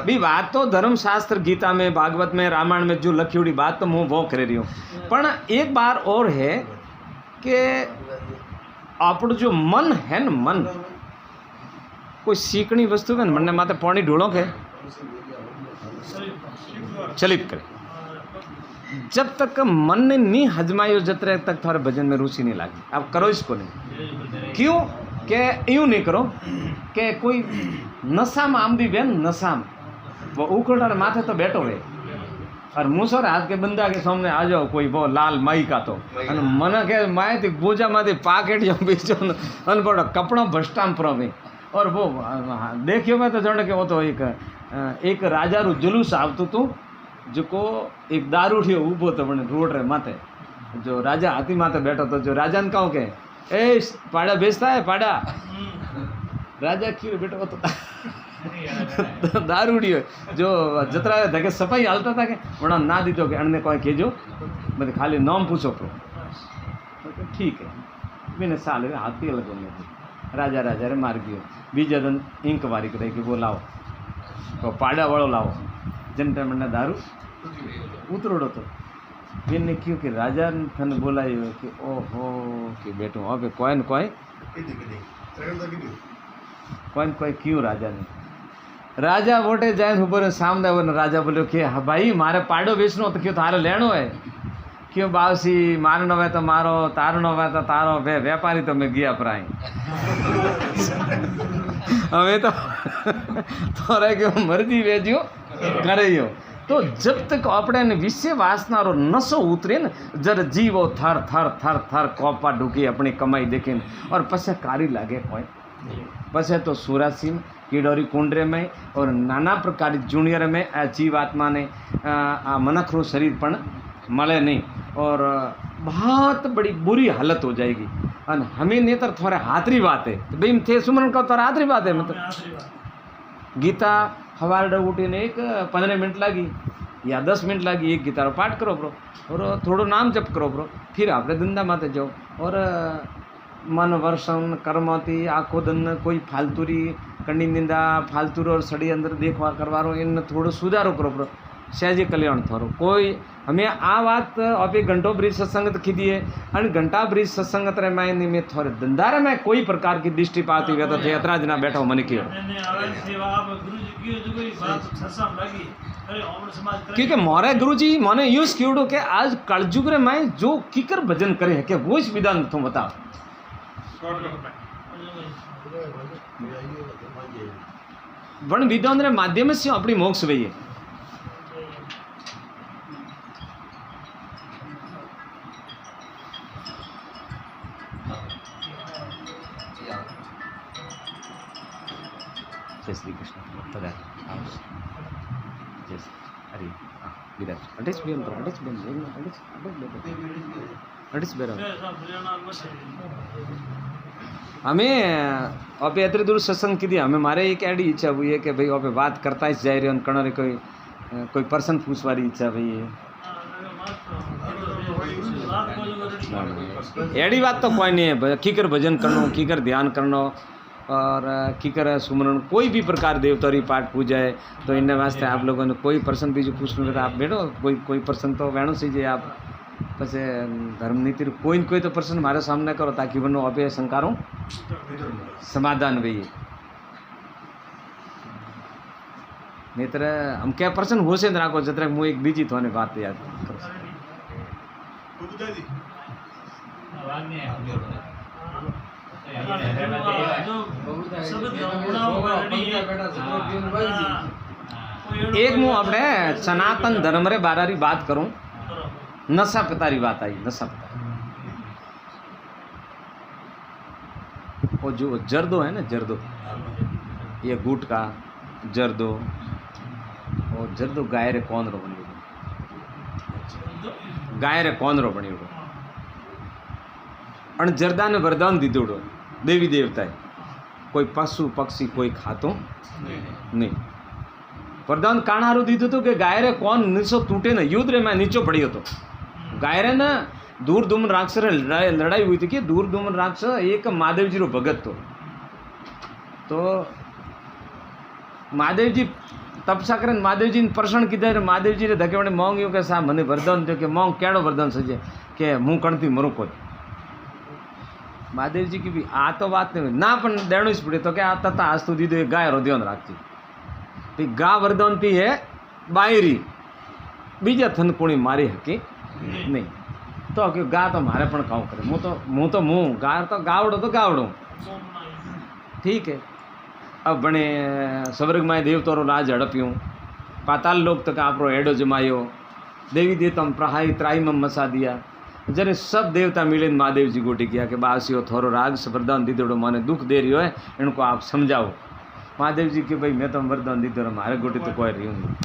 भी बात तो धर्म शास्त्र गीता में भागवत में रामायण में जो लिखी हुई बात तो मैं वो कर रही हूँ पर एक बार और है कि આપણું जो मन है न मन कोई सीखनी वस्तु है न मन ने माथे पानी ढोलो के चलित करे जब तक मन ने नहीं हजमायो जब तक थारे भजन में रुचि नहीं लागी आप करो इसको नहीं क्यों के यूँ नहीं करो कि कोई नशा में आम दी बेन नशा में वो उखड़ा माथे तो बैठो है और मूसर हाथ के बंदा के सामने आ जाओ कोई वो लाल माई का तो मन के माए थी पूजा में पाकेट जो बीचो अनपढ़ कपड़ा भ्रष्टाम प्रवे और वो देखियो मैं तो जाने के वो तो एक राजा रू जुलूस आवतु तू जो को एक दारू ठियो ऊभो तो बने रोड रे माथे जो राजा हाथी माथे बैठो तो जो राजा ने कहूँ के ए पाड़ा बेचता है पाड़ा राजा क्यों बैठो तो दारूडियो जो जतरा धके सफाई हालता था कि वहाँ ना दी तो कि अण्णे कोई केजो मतलब खाली नाम पूछो तो ठीक है मैंने साल हाथी अलग होने राजा रे मार गयो बीजा दिन इंक वारी करे कि वो लाओ तो पाड़ा वालों लाओ जन टाइम दारू उतरोड़ो तो मैंने क्यों कि राजा ने बोलायो कि ओहो कि बेटो अब कोई न कोई क्यों राजा ने राजा वोटे जाए ऊपर सामने राजा बोलो कि हाँ भाई मारे पाड़ो बेचनो तो क्यों थारे लेनो है क्यों बावसी मारनो है तो मारो तारनो है तो तारो व्यापारी तो मैं गया प्राई हमें तो थोड़ा क्यों मर्जी वेचो करियो तो जब तक अपने विषय वासना रो नशो उतरे न जरा जीवो थर थर थर थर कोपा ढूकी अपनी कमाई देखे और पछे कारी लागे कोई पछे तो सूरासी में कीडोरी कुंडरे में और नाना प्रकार जूनियर में आ जीवात्मा ने आ मनखरू शरीर पण मले नहीं और बहुत बड़ी बुरी हालत हो जाएगी और हमें नेतर थोड़े हाथरी बात है तो भाई थे सुमरन का थोड़ा हाथरी बात है मतलब गीता हवार उठी ने एक 15 मिनट लगी या 10 मिनट लगी एक गीता पाठ करो ब्रो और थोड़ो नाम जप करो ब्रो फिर आपने धंधा माते जाओ और मन वर्षण कर्मती आखो दिन कोई फालतूरी कंडी निंदा फालतूरो और सड़ी अंदर देखवा करवारो इन थोड़ो सुधारो करो ब्रो सहजे कल्याण थारो। कोई हमें आ बात अभी घंटो ब्रिज सत्संगत कीधी है और घंटा ब्रिज सत्संगत रे मायने में थोड़े धंधारे में कोई प्रकार की दृष्टि पाती हुई तो थे अतरा जना बैठो मन की क्योंकि मोरे गुरुजी मने यूज कीड़ो के आज कलयुग रे में जो कीकर भजन करे है के वो इस विधान तुम बताओ। वन विधान रे माध्यम से अपनी मोक्ष वही है। जय श्री कृष्ण पधार जय अरे विराज अटैच भी हम अटैच भी अटैच बेरा हमें अभी इतनी दूर सत्संग की थी हमें मारे एक ऐडी इच्छा हुई है कि भाई अभी बात करता ही जा रहे कण रे कोई पर्सन पूछवारी इच्छा भाई ऐडी बात तो कोई नहीं है। कीकर भजन करना कीकर ध्यान करना और कीकर सुमरण कोई भी प्रकार देवतारी पाठ पूजा है तो इन वास्ते आप लोगों ने कोई पर्सन भी जो पूछना तो आप बैठो कोई पर्सन तो वैणो से जे आप बस धर्म नीति कोई न कोई तो पर्सन हमारे सामने करो ताकि बनो अभी शंकारों समाधान भी नहीं तरह हम क्या पर्सन हो से राखो जतरा मुँह एक बीजी थोने बात याद एक मुँह अपने सनातन धर्म रे बारारी बात करूं नशा पितारी बात आई नशा पिता वो जो जर्दो है ना जर्दो ये गुटका जर्दो और जर्दो गाय रे कौन रो बनी गाय रे कौन रो बनी अण जर्दा ने वरदान दीदोड़ो देवी देवता है कोई पशु पक्षी कोई खातो नहीं वरदान काणारू दीधो तो कि गाय रे कौन नीचो टूटे ना युद्ध रे मैं नीचो पड़ियो तो गाय रे ना दूर दुमन राक्षस रे लड़ाई हुई थी कि दूर दुमन राक्षस एक महादेव जी रो भगत तो महादेव जी तपसा करे महादेव जी ने प्रसन्न कीधे महादेव जी रे धके वणे मांग्यो के सा मने वरदान दे के मांग केड़ो वरदान सजे के मुं कणती मरू कोई महादेव जी की भी आ तो बात नहीं ना पण देणो पड़े तो क्या आता था आज तो दीदो एक गाय रो ध्यान राखती तो गा वरदान थी है बायरी बीजा थन कोणी मारी हकी नहीं तो कि गा तो मारे पण काउ करे मुँह गा तो गावड़ो ठीक है। अब बने स्वर्ग में देवतो रो राज हड़प्यूं पाताल लोक तक आपरो एडो जमायो देवी देवता प्रहाई त्राई में मसा दिया जरे सब देवता मिले महादेव जी गोटी किया कि बासियो थोरो राग से वरदान दीदोड़ो माने दुख दे रही है इनको आप समझाओ। महादेव जी के भाई मैं तो वरदान दीदो मारे गोटी तो कोई रही हूँ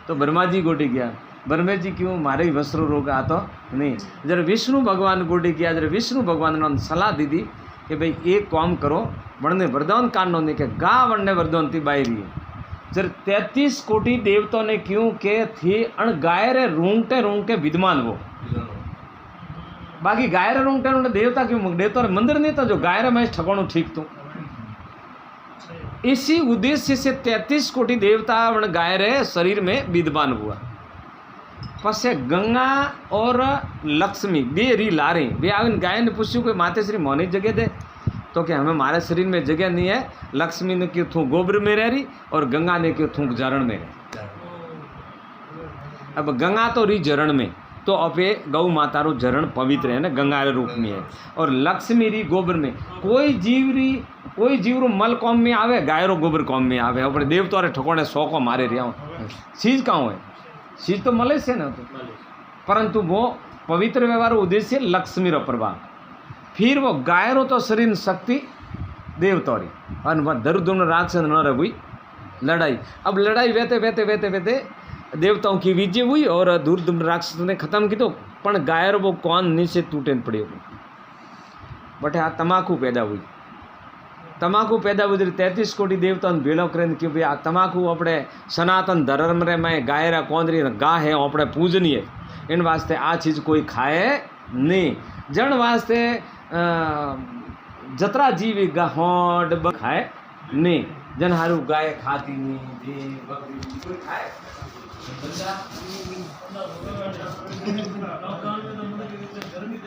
तो ब्रह्मा जी गोटी किया ब्रह्मे जी क्यों मारे ही वस्त्र रोग आतो नहीं जरा विष्णु भगवान गोटी किया जरा विष्णु भगवान ने सलाह दी थी कि भाई एक काम करो वरने वरदान कांडो नहीं के गा वरने वरदान थी बाई रही जर 33 कोटि देवताओं ने क्यों के थी अण गाय रे रूंगटे विद्वान वो बाकी गाय रे रूंगटे देवता क्यों देवता मंदिर नहीं था जो गाय रे में ठकाणो ठीक तो इसी उद्देश्य से 33 कोटि देवता वण गाय रे शरीर में विद्वान हुआ। पसे गंगा और लक्ष्मी बे री लारे वे आविन गाय ने पूछ्યું कि माते श्री मोनी जगह दे तो कि हमें हमारे शरीर में जगह नहीं है। लक्ष्मी ने क्यों थू गोबर में रह रही और गंगा ने क्यों थू जरण में रह। अब गंगा तो रही जरण में तो अब ये गौ माता रो जरण पवित्र है ना गंगा रे रूप में है और लक्ष्मी री गोबर में कोई जीव रो मल कौम में आवे गाय रो गोबर कौम में आवे अपने देवता रे ठकोने 100 को मारे रहा चीज कहाँ है चीज तो मले से ना तो परंतु वो पवित्र व्यवहार उद्देश्य लक्ष्मी रो प्रभाव फिर वो गाय रो तो शरीर शक्ति देवता री और दरुदुन राक्षस न रही लड़ाई। अब लड़ाई वेते देवताओं की विजय हुई और दूरदुम राक्षस ने खत्म की तो पण गाय वो कौन नीचे टूटे पड़े बटे आ तमाकू पैदा हुई 33 कोटि देवता भेड़ो कर कि भाई आ तमाकू अपने सनातन धर्म रे में गायरा कौंदरी गा है अपने पूजनीय इन वास्ते आ चीज कोई खाए नहीं जन वास्ते जतरा जीवी गाहड खाए नहीं जन हारू गाय खाती नहीं कोई खाए लॉकडाउन में तो गर्मी